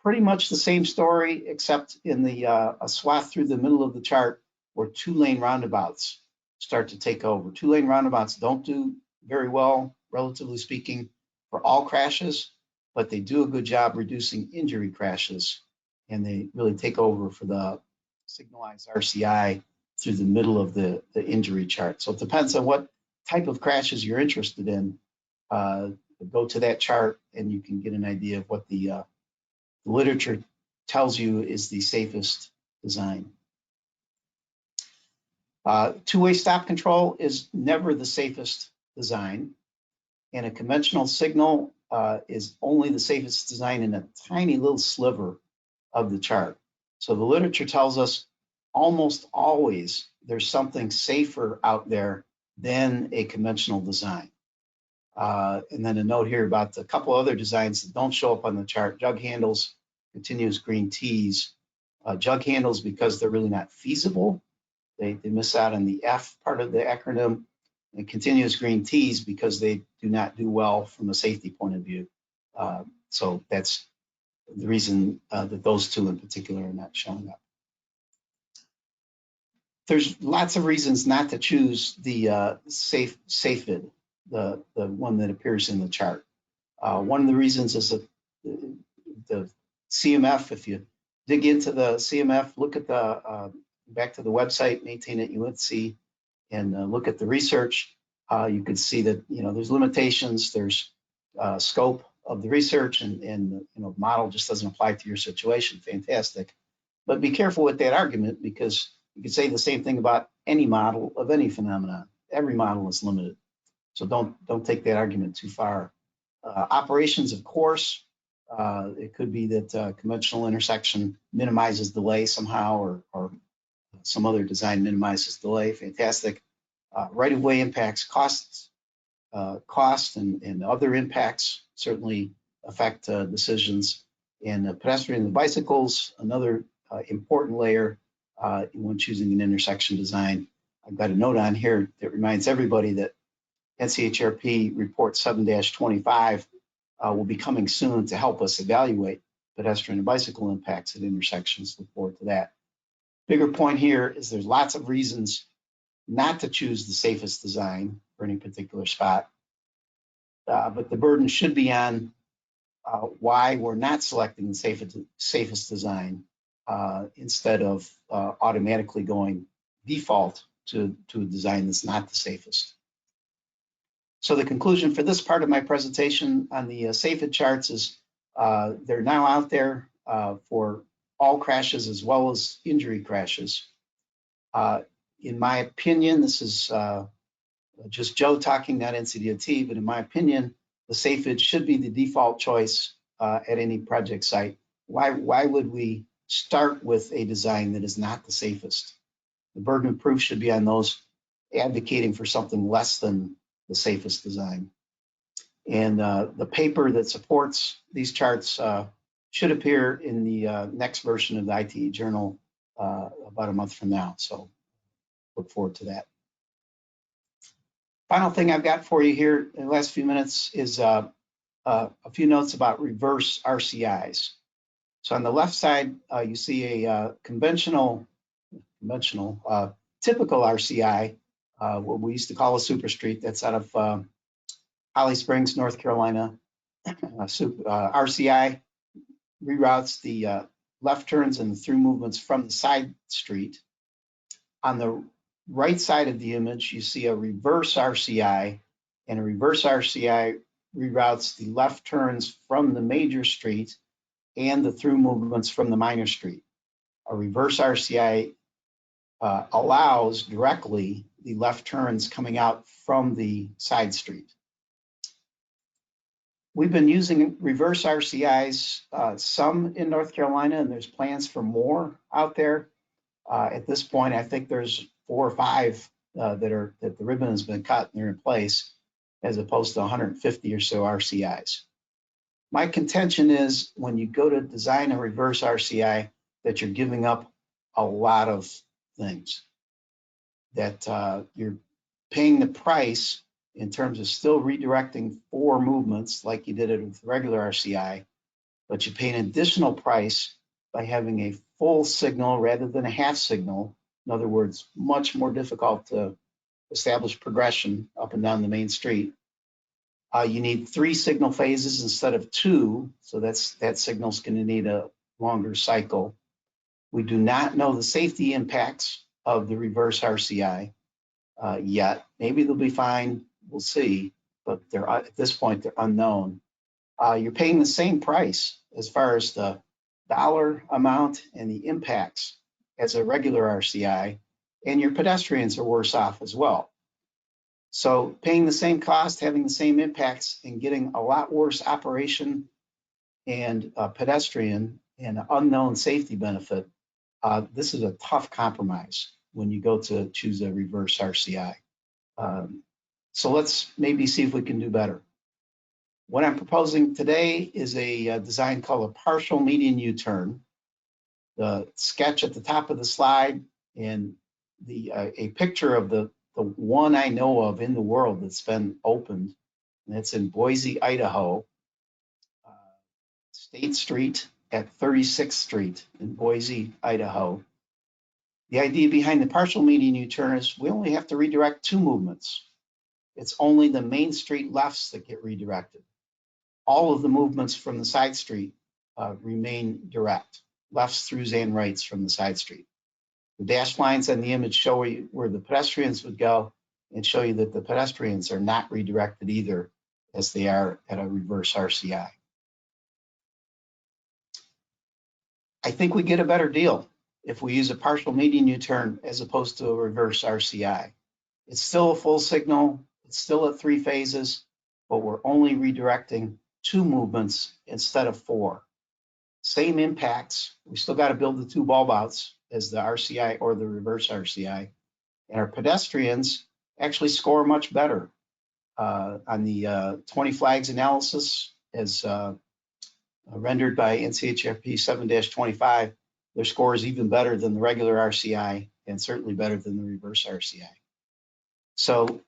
Pretty much the same story, except in the a swath through the middle of the chart where two-lane roundabouts start to take over. Two-lane roundabouts don't do very well, relatively speaking, for all crashes, but they do a good job reducing injury crashes, and they really take over for the signalized RCI through the middle of the injury chart. So it depends on what type of crashes you're interested in. Go to that chart and you can get an idea of what the literature tells you is the safest design. Two-way stop control is never the safest design, and a conventional signal is only the safest design in a tiny little sliver of the chart. So the literature tells us almost always there's something safer out there than a conventional design. And then a note here about a couple other designs that don't show up on the chart: jug handles, continuous green T's. Jug handles, because they're really not feasible, they miss out on the F part of the acronym, and continuous green T's because they do not do well from a safety point of view. So that's the reason that those two in particular are not showing up. There's lots of reasons not to choose the SAFED, the one that appears in the chart. One of the reasons is that the CMF, if you dig into the CMF, look at the, back to the website, maintain at UNC, and look at the research, you could see that, there's limitations, there's scope of the research, and model just doesn't apply to your situation. Fantastic. But be careful with that argument, because you could say the same thing about any model of any phenomenon. Every model is limited. So don't take that argument too far. Operations, of course, it could be that conventional intersection minimizes delay somehow, or some other design minimizes delay. Fantastic. Right-of-way impacts costs, cost and other impacts certainly affect decisions. And pedestrian and bicycles, another important layer when choosing an intersection design. I've got a note on here that reminds everybody that NCHRP report 7-25 will be coming soon to help us evaluate pedestrian and bicycle impacts at intersections. Look forward to that. Bigger point here is there's lots of reasons not to choose the safest design for any particular spot, but the burden should be on why we're not selecting the safest design instead of automatically going default to a design that's not the safest. So the conclusion for this part of my presentation on the SAFED charts is they're now out there for all crashes as well as injury crashes. In my opinion, this is just Joe talking, not NCDOT, but in my opinion, the SAFED should be the default choice at any project site. Why would we start with a design that is not the safest? The burden of proof should be on those advocating for something less than the safest design. And the paper that supports these charts should appear in the next version of the ITE journal about a month from now. So look forward to that. Final thing I've got for you here in the last few minutes is a few notes about reverse RCIs. So on the left side, you see a typical RCI, what we used to call a super street. That's out of Holly Springs, North Carolina. RCI reroutes the left turns and the through movements from the side street. On the right side of the image, you see a reverse RCI, and a reverse RCI reroutes the left turns from the major street and the through movements from the minor street. A reverse RCI allows directly the left turns coming out from the side street. We've been using reverse RCIs, some in North Carolina, and there's plans for more out there. At this point, I think there's 4 or 5 that the ribbon has been cut and they're in place, as opposed to 150 or so RCIs. My contention is when you go to design a reverse RCI, that you're giving up a lot of things, that you're paying the price in terms of still redirecting 4 movements like you did it with regular RCI, but you pay an additional price by having a full signal rather than a half signal. In other words, much more difficult to establish progression up and down the main street. You need 3 signal phases instead of 2, so that signal's going to need a longer cycle. We do not know the safety impacts of the reverse RCI yet. Maybe they'll be fine, we'll see, but at this point they're unknown. You're paying the same price as far as the dollar amount and the impacts as a regular RCI, and your pedestrians are worse off as well. So paying the same cost, having the same impacts, and getting a lot worse operation and pedestrian and unknown safety benefit, this is a tough compromise when you go to choose a reverse RCI. So let's maybe see if we can do better. What I'm proposing today is a design called a partial median U-turn. The sketch at the top of the slide and a picture of the one I know of in the world that's been opened, and it's in Boise, Idaho, State Street at 36th Street in Boise, Idaho. The idea behind the partial median U-turn is we only have to redirect 2 movements. It's only the main street lefts that get redirected. All of the movements from the side street remain direct, lefts, throughs, and rights from the side street. The dashed lines on the image show you where the pedestrians would go and show you that the pedestrians are not redirected either, as they are at a reverse RCI. I think we get a better deal if we use a partial median U-turn as opposed to a reverse RCI. It's still a full signal, it's still at 3 phases, but we're only redirecting 2 movements instead of 4. Same impacts, we still got to build the 2 bulb outs as the RCI or the reverse RCI. And our pedestrians actually score much better on the 20 flags analysis as rendered by NCHRP 7-25. Their score is even better than the regular RCI and certainly better than the reverse RCI. So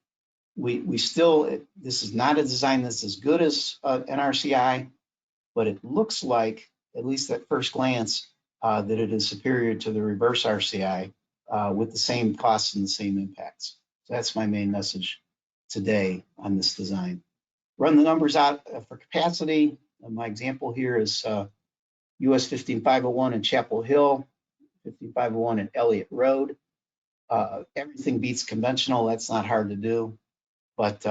we still, this is not a design that's as good as an RCI, but it looks like, at least at first glance, that it is superior to the reverse RCI with the same costs and the same impacts. So that's my main message today on this design. Run the numbers out for capacity. My example here is US 15501 in Chapel Hill, 15501 in Elliott Road. Everything beats conventional. That's not hard to do. But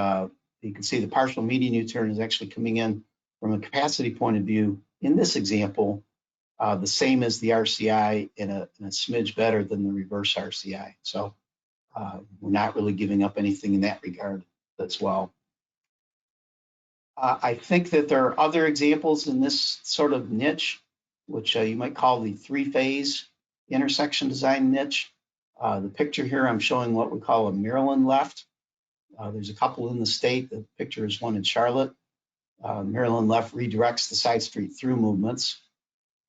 you can see the partial median U-turn is actually coming in from a capacity point of view in this example, the same as the RCI and a smidge better than the reverse RCI. So we're not really giving up anything in that regard as well. I think that there are other examples in this sort of niche, which you might call the 3-phase intersection design niche. The picture here, I'm showing what we call a Maryland left. There's a couple in the state. The picture is one in Charlotte. Maryland left redirects the side street through movements.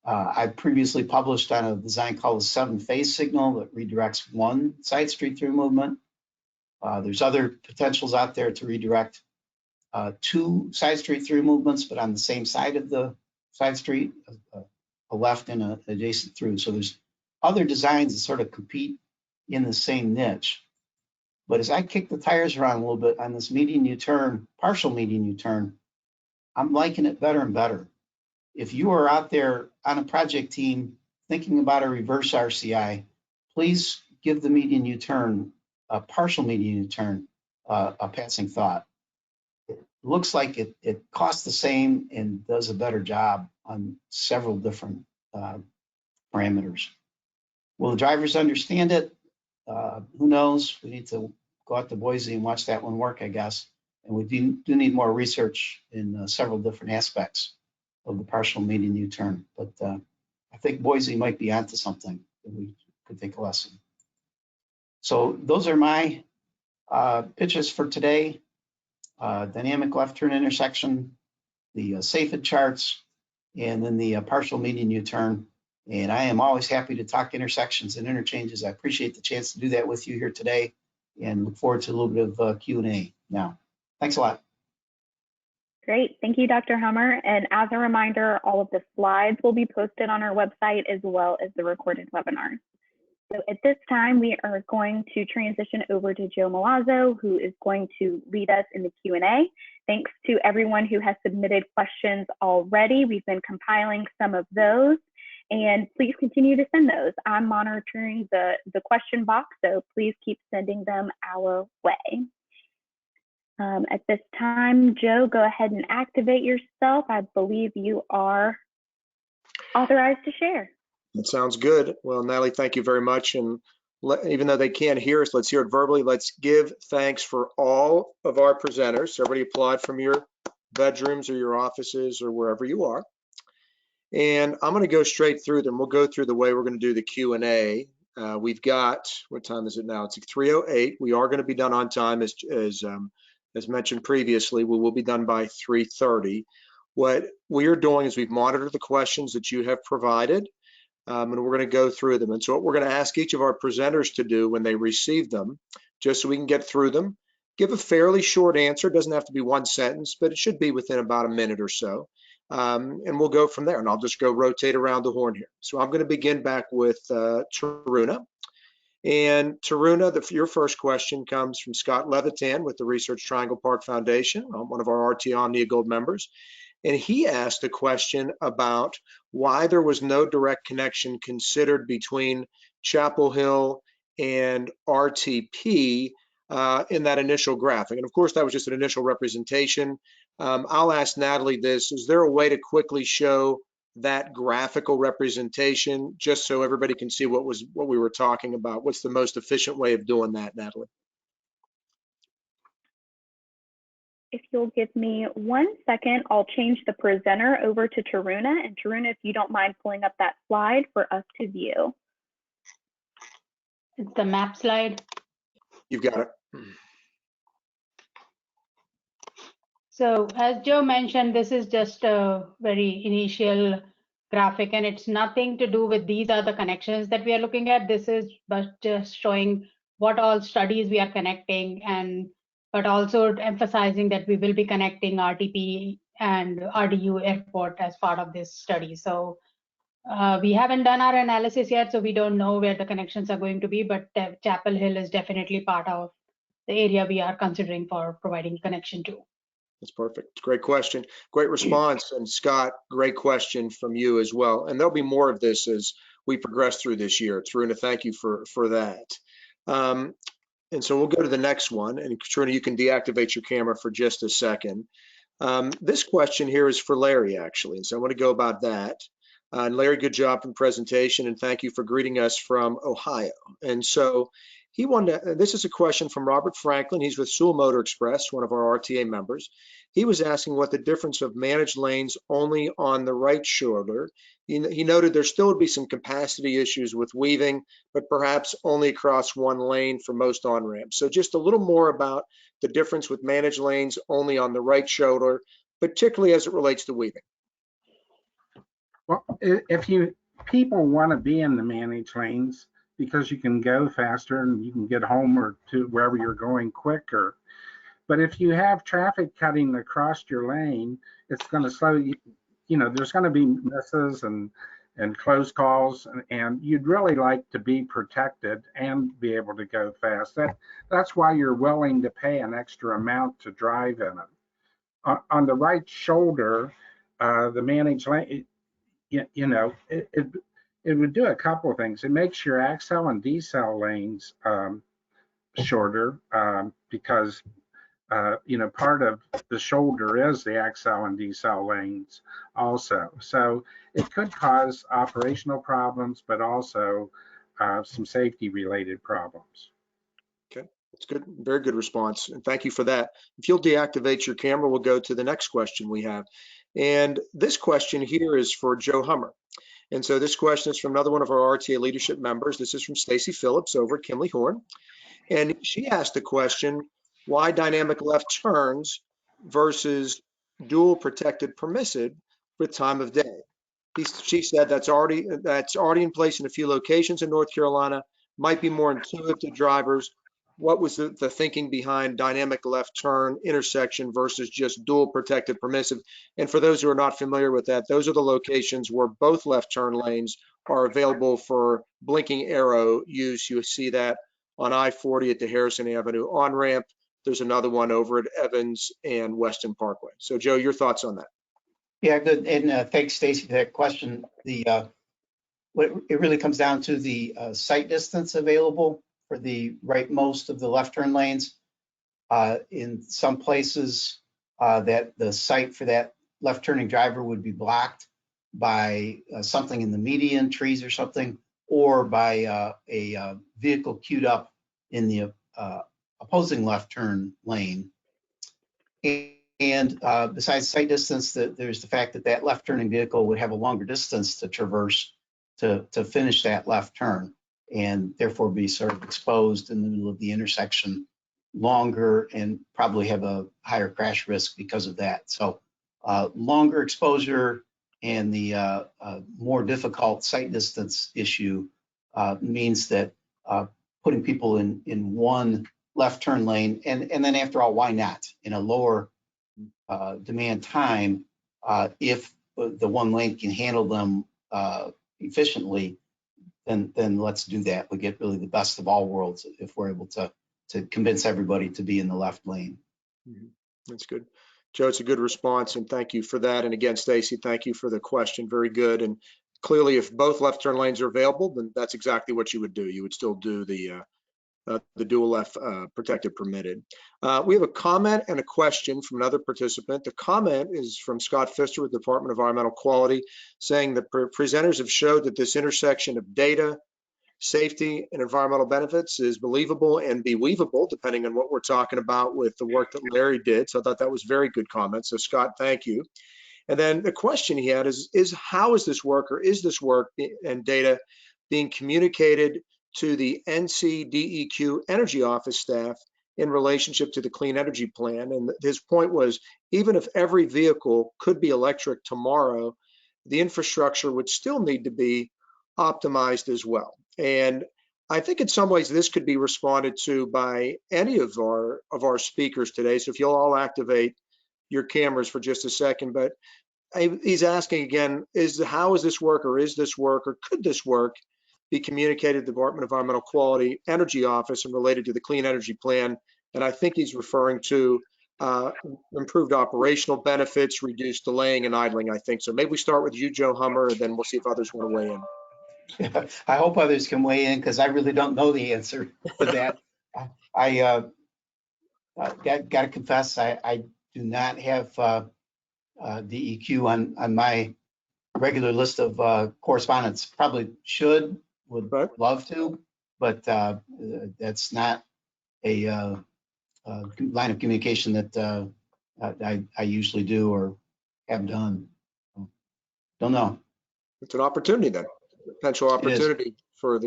I previously published on a design called a 7-phase signal that redirects 1 side street through movement. There's other potentials out there to redirect 2 side street through movements, but on the same side of the side street, a left and an adjacent through. So there's other designs that sort of compete in the same niche. But as I kick the tires around a little bit on this median U-turn, partial median U-turn, I'm liking it better and better. If you are out there on a project team thinking about a reverse RCI, please give the median U-turn, a partial median U-turn, a passing thought. It looks like it costs the same and does a better job on several different parameters. Will the drivers understand it? Who knows? We need to go out to Boise and watch that one work, I guess. And we do need more research in several different aspects of the partial median U-turn. But I think Boise might be onto something that we could take a lesson. So those are my pitches for today. Dynamic left turn intersection, the SAFED charts, and then the partial median U-turn. And I am always happy to talk intersections and interchanges. I appreciate the chance to do that with you here today and look forward to a little bit of Q&A now. Thanks a lot. Great. Thank you, Dr. Hummer. And as a reminder, all of the slides will be posted on our website as well as the recorded webinar. So at this time, we are going to transition over to Joe Milazzo, who is going to lead us in the Q&A. Thanks to everyone who has submitted questions already. We've been compiling some of those, and please continue to send those. I'm monitoring the question box, so please keep sending them our way. At this time, Joe, go ahead and activate yourself. I believe you are authorized to share. That sounds good. Well, Natalie, thank you very much. And even though they can't hear us, let's hear it verbally. Let's give thanks for all of our presenters. So everybody applaud from your bedrooms or your offices or wherever you are. And I'm going to go straight through them. We'll go through the way we're going to do the Q&A. We've got, what time is it now? It's like 3:08. We are going to be done on time as mentioned previously. We will be done by 3:30. What we are doing is we've monitored the questions that you have provided. And we're going to go through them. And so what we're going to ask each of our presenters to do when they receive them, just so we can get through them, give a fairly short answer. It doesn't have to be 1 sentence, but it should be within about a minute or so. And we'll go from there. And I'll just go rotate around the horn here. So I'm going to begin back with Taruna. And Taruna, your first question comes from Scott Levitan with the Research Triangle Park Foundation, one of our RTA Omnia Gold members. And he asked a question about why there was no direct connection considered between Chapel Hill and RTP in that initial graphic. And of course, that was just an initial representation. I'll ask Natalie this: is there a way to quickly show that graphical representation just so everybody can see what we were talking about? What's the most efficient way of doing that, Natalie? If you'll give me 1 second, I'll change the presenter over to Taruna. And Taruna, if you don't mind pulling up that slide for us to view. It's the map slide. You've got it. So as Joe mentioned, this is just a very initial graphic, and it's nothing to do with these are the connections that we are looking at. This is but just showing what all studies we are connecting, and but also emphasizing that we will be connecting RTP and RDU airport as part of this study. So we haven't done our analysis yet, so we don't know where the connections are going to be, but Chapel Hill is definitely part of the area we are considering for providing connection to. That's perfect. Great question. Great response. And Scott, great question from you as well. And there'll be more of this as we progress through this year. Taruna, thank you for that. And so we'll go to the next one. And Taruna, you can deactivate your camera for just a second. This question here is for Larry, actually. And so I want to go about that. And Larry, good job in presentation. And thank you for greeting us from Ohio. And so he wanted to, this is a question from Robert Franklin. He's with Sewell Motor Express, one of our RTA members. He was asking what the difference of managed lanes only on the right shoulder. He noted there still would be some capacity issues with weaving, but perhaps only across one lane for most on-ramps. So just a little more about the difference with managed lanes only on the right shoulder, particularly as it relates to weaving. Well, if people want to be in the managed lanes, because you can go faster and you can get home or to wherever you're going quicker. But if you have traffic cutting across your lane, it's going to slow you. You know, there's going to be misses and close calls, and you'd really like to be protected and be able to go fast. That's why you're willing to pay an extra amount to drive in it. On the right shoulder, the managed lane, it would do a couple of things. It makes your accel and decel lanes shorter because part of the shoulder is the accel and decel lanes also. So it could cause operational problems, but also some safety related problems. Okay, that's good. Very good response. And thank you for that. If you'll deactivate your camera, we'll go to the next question we have. And this question here is for Joe Hummer. And so this question is from another one of our RTA leadership members. This is from Stacy Phillips over at Kimley Horn. And she asked the question, why dynamic left turns versus dual protected permissive with time of day? She said that's already in place in a few locations in North Carolina, might be more intuitive to drivers. What was the thinking behind dynamic left turn intersection versus just dual protected permissive? And for those who are not familiar with that, those are the locations where both left turn lanes are available for blinking arrow use. You see that on I-40 at the Harrison Avenue on-ramp. There's another one over at Evans and Weston Parkway. So Joe, your thoughts on that? Yeah, good. And thanks, Stacy, for that question. It really comes down to the sight distance available for the rightmost of the left turn lanes. In some places that the sight for that left turning driver would be blocked by something in the median, trees or something, or by a vehicle queued up in the opposing left turn lane. And besides sight distance, there's the fact that that left turning vehicle would have a longer distance to traverse to finish that left turn, and therefore be sort of exposed in the middle of the intersection longer and probably have a higher crash risk because of that. So longer exposure and the more difficult sight distance issue means that putting people in one left turn lane, and then after all, why not in a lower demand time if the one lane can handle them efficiently, then let's do that. We get really the best of all worlds if we're able to convince everybody to be in the left lane. That's good. Joe, it's a good response, and thank you for that. And again, Stacy, thank you for the question. Very good. And clearly, if both left turn lanes are available, then that's exactly what you would do. You would still do the dual left protected permitted. We have a comment and a question from another participant. The comment is from Scott Pfister with the Department of Environmental Quality, saying the presenters have showed that this intersection of data, safety, and environmental benefits is believable and be weavable, depending on what we're talking about with the work that Larry did. So I thought that was very good comment. So Scott, thank you. And then the question he had is how is this work, or is this work and data being communicated to the NCDEQ Energy Office staff in relationship to the Clean Energy Plan? And his point was, even if every vehicle could be electric tomorrow, the infrastructure would still need to be optimized as well. And I think in some ways this could be responded to by any of our speakers today. So if you'll all activate your cameras for just a second, but he's asking again, how is this work, or is this work, or could this work be communicated to the Department of Environmental Quality Energy Office and related to the Clean Energy Plan? And I think he's referring to improved operational benefits, reduced delaying and idling, I think. So maybe we start with you, Joe Hummer, and then we'll see if others want to weigh in. I hope others can weigh in, because I really don't know the answer to that. I got to confess, I do not have DEQ on my regular list of correspondence. Probably would love to, but that's not a line of communication that I usually do or have done. Don't know. It's an opportunity then, potential opportunity for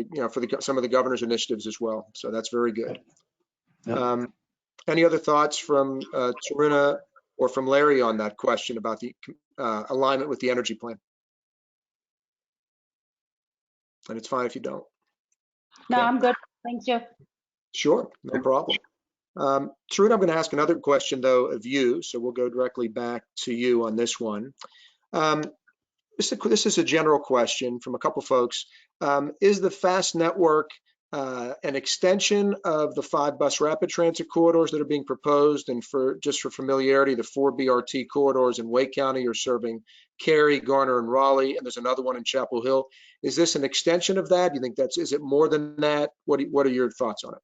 some of the governor's initiatives as well. So that's very good. Yep. Any other thoughts from Taruna or from Larry on that question about the alignment with the energy plan? And it's fine if you don't. No, I'm good. Thanks, Joe. Sure, no problem. Taruna, I'm going to ask another question, though, of you. So we'll go directly back to you on this one. This is a general question from a couple folks. Is the FAST network an extension of the 5 bus rapid transit corridors that are being proposed? And just for familiarity, the 4 BRT corridors in Wake County are serving Cary, Garner, and Raleigh, and there's another one in Chapel Hill. Is this an extension of that? Do you think is it more than that? What are your thoughts on it?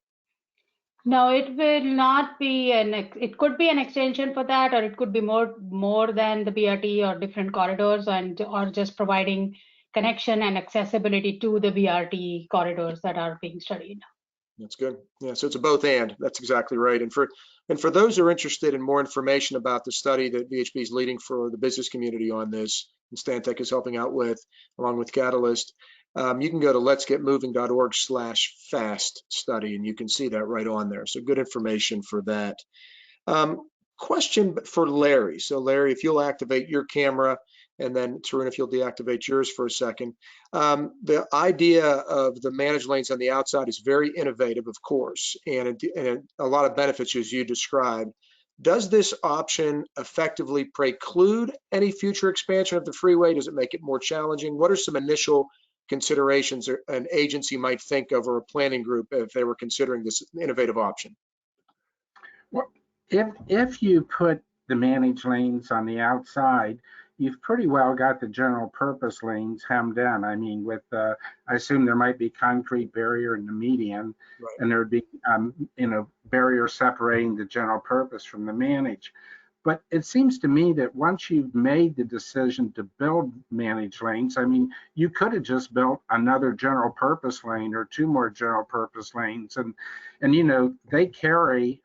No, it will not be it could be an extension for that, or it could be more than the BRT or different corridors, or just providing connection and accessibility to the BRT corridors that are being studied. That's good. Yeah, so it's a both and. That's exactly right. And for those who are interested in more information about the study that VHB is leading for the business community on this, and Stantec is helping out with, along with Catalyst, you can go to letsgetmoving.org/FAST study, and you can see that right on there. So good information for that. Question for Larry. So Larry, if you'll activate your camera, and then Tarun, if you'll deactivate yours for a second. The idea of the managed lanes on the outside is very innovative, of course, and a lot of benefits as you described. Does this option effectively preclude any future expansion of the freeway? Does it make it more challenging? What are some initial considerations an agency might think of, or a planning group, if they were considering this innovative option? Well, if you put the managed lanes on the outside, you've pretty well got the general purpose lanes hemmed in. I mean, with I assume there might be concrete barrier in the median, right, and there would be barrier separating the general purpose from the managed. But it seems to me that once you've made the decision to build managed lanes, I mean, you could have just built another general purpose lane or 2 more general purpose lanes, and they carry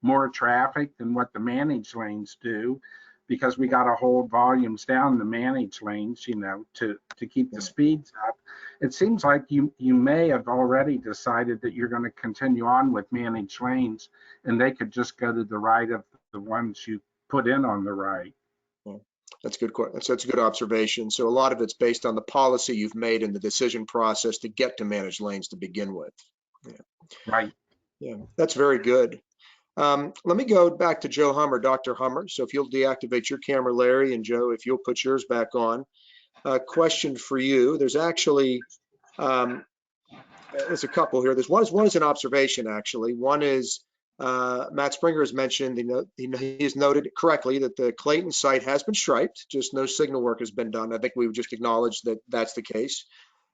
more traffic than what the managed lanes do, because we got to hold volumes down the managed lanes, to keep the speeds up. It seems like you may have already decided that you're going to continue on with managed lanes, and they could just go to the right of the ones you put in on the right. Yeah, that's good. That's a good observation. So a lot of it's based on the policy you've made in the decision process to get to managed lanes to begin with. Yeah. Right. Yeah, that's very good. Let me go back to Joe Hummer, Dr. Hummer. So if you'll deactivate your camera, Larry, and Joe, if you'll put yours back on. Question for you. There's actually there's a couple here. There's one is an observation, actually. One is Matt Springer has mentioned, he has noted correctly that the Clayton site has been striped, just no signal work has been done. I think we've just acknowledged that that's the case.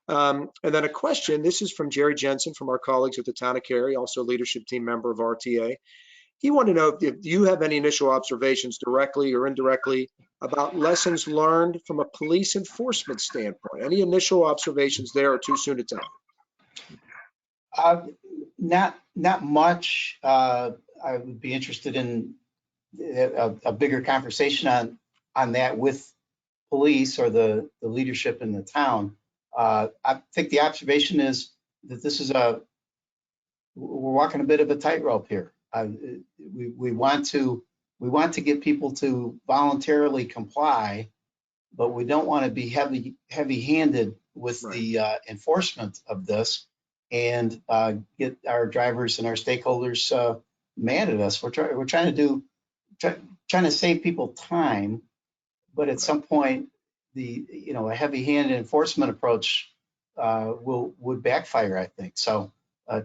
And then a question, this is from Jerry Jensen from our colleagues at the town of Cary, also a leadership team member of RTA. He wanted to know if you have any initial observations directly or indirectly about lessons learned from a police enforcement standpoint. Any initial observations there, or too soon to tell? Not much. I would be interested in a bigger conversation on that with police or the leadership in the town. I think the observation is that this is we're walking a bit of a tightrope here. We want to get people to voluntarily comply, but we don't want to be heavy-handed with the enforcement of this and get our drivers and our stakeholders mad at us. We're trying to save people time, but at some point, a heavy-handed enforcement approach would backfire, I think. So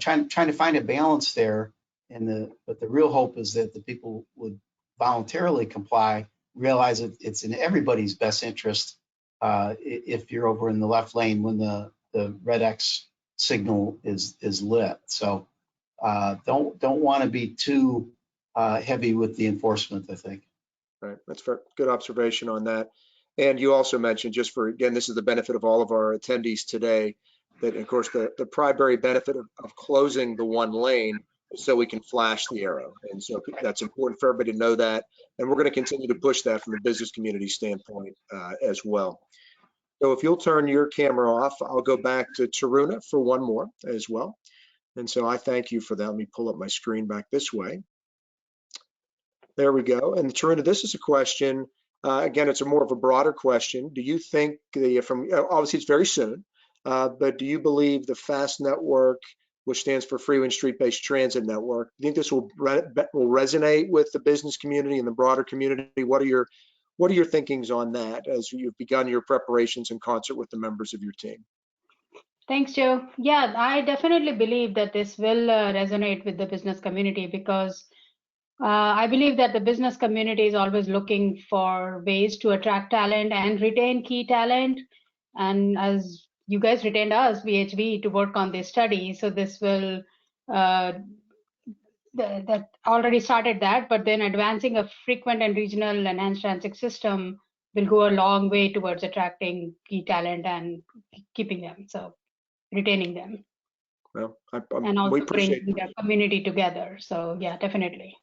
trying to find a balance there, but the real hope is that the people would voluntarily comply, realize it's in everybody's best interest if you're over in the left lane when the red X signal is lit. So don't want to be too heavy with the enforcement, I think. Right, that's a good observation on that. And you also mentioned, just for, again, this is the benefit of all of our attendees today, that of course the primary benefit of closing the one lane is so we can flash the arrow. And so that's important for everybody to know that. And we're going to continue to push that from the business community standpoint as well. So if you'll turn your camera off, I'll go back to Taruna for one more as well. And so I thank you for that. Let me pull up my screen back this way. There we go. And Taruna, this is a question. Again, it's a more of a broader question. Do you think obviously it's very soon, but do you believe the FAST network, which stands for Freeway and Street-Based Transit Network, do you think this will resonate with the business community and the broader community? What are your thinkings on that as you've begun your preparations in concert with the members of your team? Thanks, Joe. Yeah, I definitely believe that this will resonate with the business community, because I believe that the business community is always looking for ways to attract talent and retain key talent. And as you guys retained us, VHB, to work on this study, so this will, that already started that, but then advancing a frequent and regional enhanced transit system will go a long way towards attracting key talent and keeping them, so retaining them. Well, and also bringing the community together. So yeah, definitely.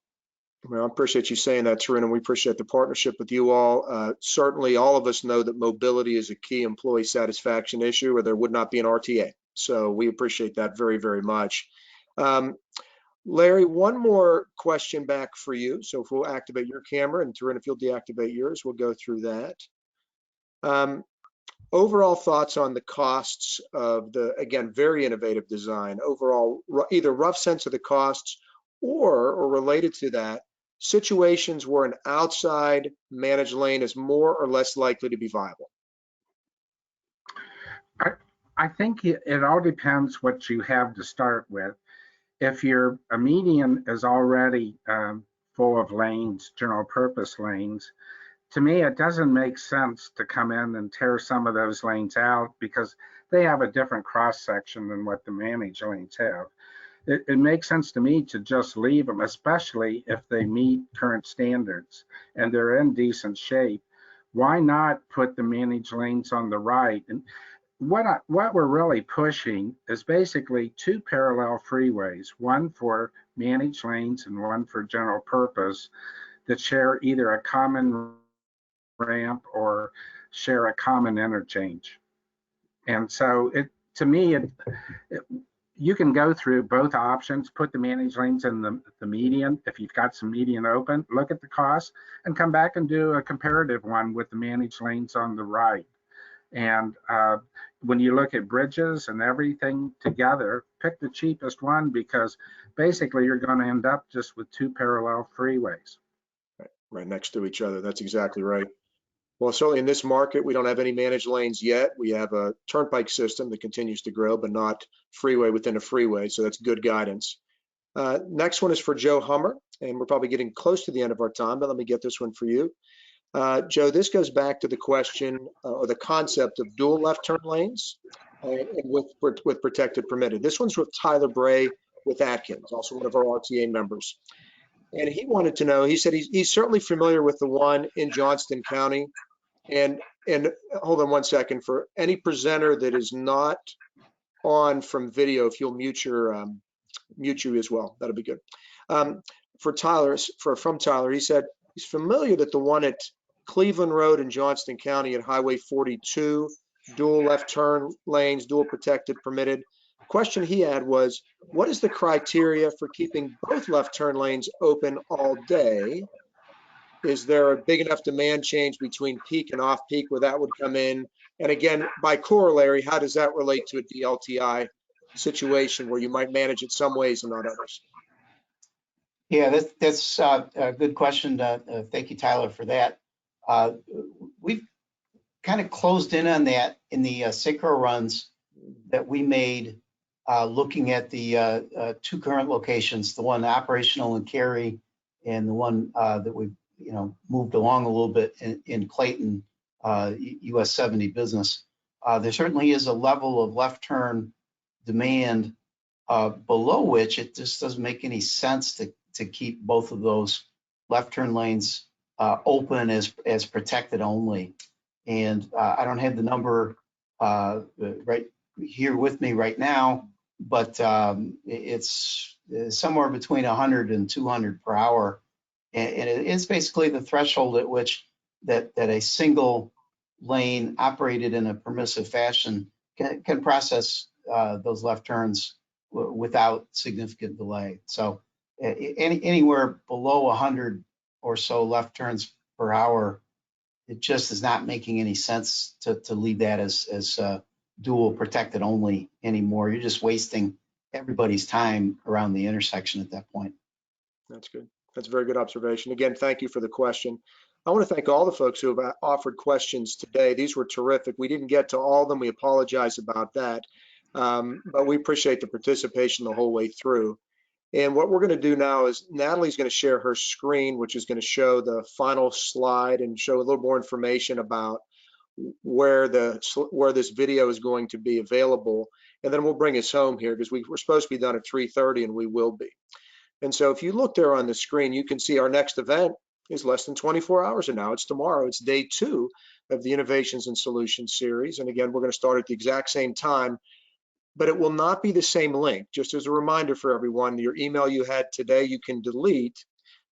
Well, I appreciate you saying that, Tarun, and we appreciate the partnership with you all. Certainly, all of us know that mobility is a key employee satisfaction issue, or there would not be an RTA. So we appreciate that very, very much. Larry, one more question back for you. So if we'll activate your camera, and Tarun, if you'll deactivate yours, we'll go through that. Overall thoughts on the costs of the, again, very innovative design. Overall, either rough sense of the costs or related to that, situations where an outside managed lane is more or less likely to be viable? I think it all depends what you have to start with. If your median is already full of lanes, general purpose lanes, to me, it doesn't make sense to come in and tear some of those lanes out because they have a different cross section than what the managed lanes have. It makes sense to me to just leave them, especially if they meet current standards and they're in decent shape. Why not put the managed lanes on the right? And what we're really pushing is basically two parallel freeways, one for managed lanes and one for general purpose, that share either a common ramp or share a common interchange. And so to me, you can go through both options, put the managed lanes in the median. If you've got some median open, look at the cost and come back and do a comparative one with the managed lanes on the right. And when you look at bridges and everything together, pick the cheapest one, because basically you're going to end up just with two parallel freeways. Right next to each other. That's exactly right. Well, certainly in this market, we don't have any managed lanes yet. We have a turnpike system that continues to grow, but not freeway within a freeway. So that's good guidance. Next one is for Joe Hummer, and we're probably getting close to the end of our time, but let me get this one for you. Joe, this goes back to the question or the concept of dual left turn lanes and with protected permitted. This one's with Tyler Bray with Atkins, also one of our RTA members. And he wanted to know, he said he's certainly familiar with the one in Johnston County. And hold on one second, for any presenter that is not on from video, if you'll mute you as well, that'll be good. For Tyler, from Tyler, he said he's familiar that the one at Cleveland Road in Johnston County at Highway 42, dual left turn lanes, dual protected permitted. Question he had was, what is the criteria for keeping both left turn lanes open all day? Is there a big enough demand change between peak and off peak where that would come in? And again, by corollary, how does that relate to a DLTI situation where you might manage it some ways and not others? Yeah, that's a good question. Thank you, Tyler, for that. We've kind of closed in on that in the synchro runs that we made looking at the two current locations, the one operational in Cary and the one that we've moved along a little bit in Clayton, US 70 business. There certainly is a level of left turn demand below which it just doesn't make any sense to keep both of those left turn lanes open as protected only. And I don't have the number right here with me right now, but it's somewhere between 100 and 200 per hour. And it is basically the threshold at which that a single lane operated in a permissive fashion can process those left turns without significant delay. So anywhere below 100 or so left turns per hour, it just is not making any sense to leave that as dual protected only anymore. You're just wasting everybody's time around the intersection at that point. That's good. That's a very good observation. Again, thank you for the question. I want to thank all the folks who have offered questions today. These were terrific. We didn't get to all of them. We apologize about that. But we appreciate the participation the whole way through. And what we're going to do now is Natalie's going to share her screen, which is going to show the final slide and show a little more information about where this video is going to be available. And then we'll bring us home here because we're supposed to be done at 3:30 and we will be. And so if you look there on the screen, you can see our next event is less than 24 hours from now. It's tomorrow. It's day 2 of the Innovations and Solutions series. And again, we're going to start at the exact same time, but it will not be the same link. Just as a reminder for everyone, your email you had today, you can delete.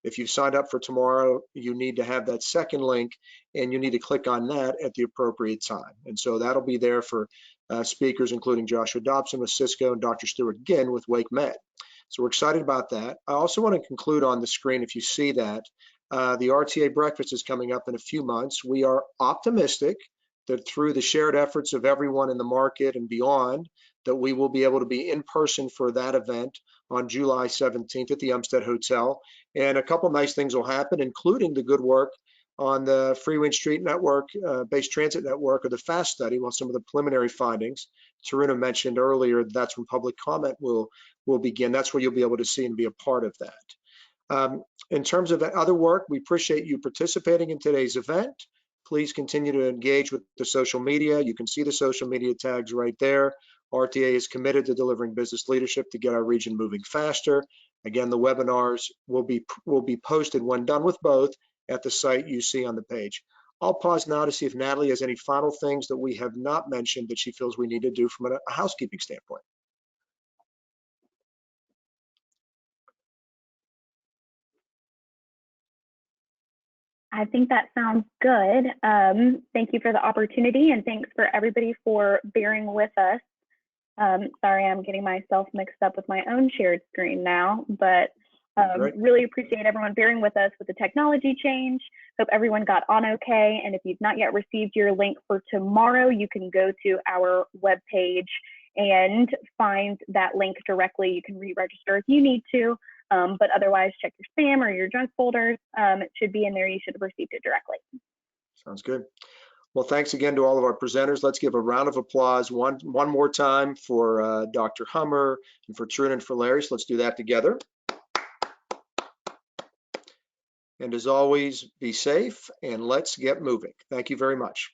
If you've signed up for tomorrow, you need to have that second link and you need to click on that at the appropriate time. And so that'll be there for speakers, including Joshua Dobson with Cisco and Dr. Stuart Ginn with Wake Med. So we're excited about that. I also want to conclude on the screen, if you see that, the RTA breakfast is coming up in a few months. We are optimistic that through the shared efforts of everyone in the market and beyond, that we will be able to be in person for that event on July 17th at the Umstead Hotel. And a couple nice things will happen, including the good work on the Freeway and Street Network, Base Transit Network, or the FAST study. Well, some of the preliminary findings Taruna mentioned earlier, that's when public comment will begin. That's where you'll be able to see and be a part of that. In terms of other work, we appreciate you participating in today's event. Please continue to engage with the social media. You can see the social media tags right there. RTA is committed to delivering business leadership to get our region moving faster. Again, the webinars will be posted when done with both at the site you see on the page. I'll pause now to see if Natalie has any final things that we have not mentioned that she feels we need to do from a housekeeping standpoint. I think that sounds good. Thank you for the opportunity and thanks for everybody for bearing with us. Sorry, I'm getting myself mixed up with my own shared screen now, but really appreciate everyone bearing with us with the technology change. Hope everyone got on okay. And if you've not yet received your link for tomorrow, you can go to our webpage and find that link directly. You can re-register if you need to, but otherwise check your spam or your junk folders. It should be in there. You should have received it directly. Sounds good. Well, thanks again to all of our presenters. Let's give a round of applause one more time for Dr. Hummer and for Tarun and for Larry. So let's do that together. And as always, be safe and let's get moving. Thank you very much.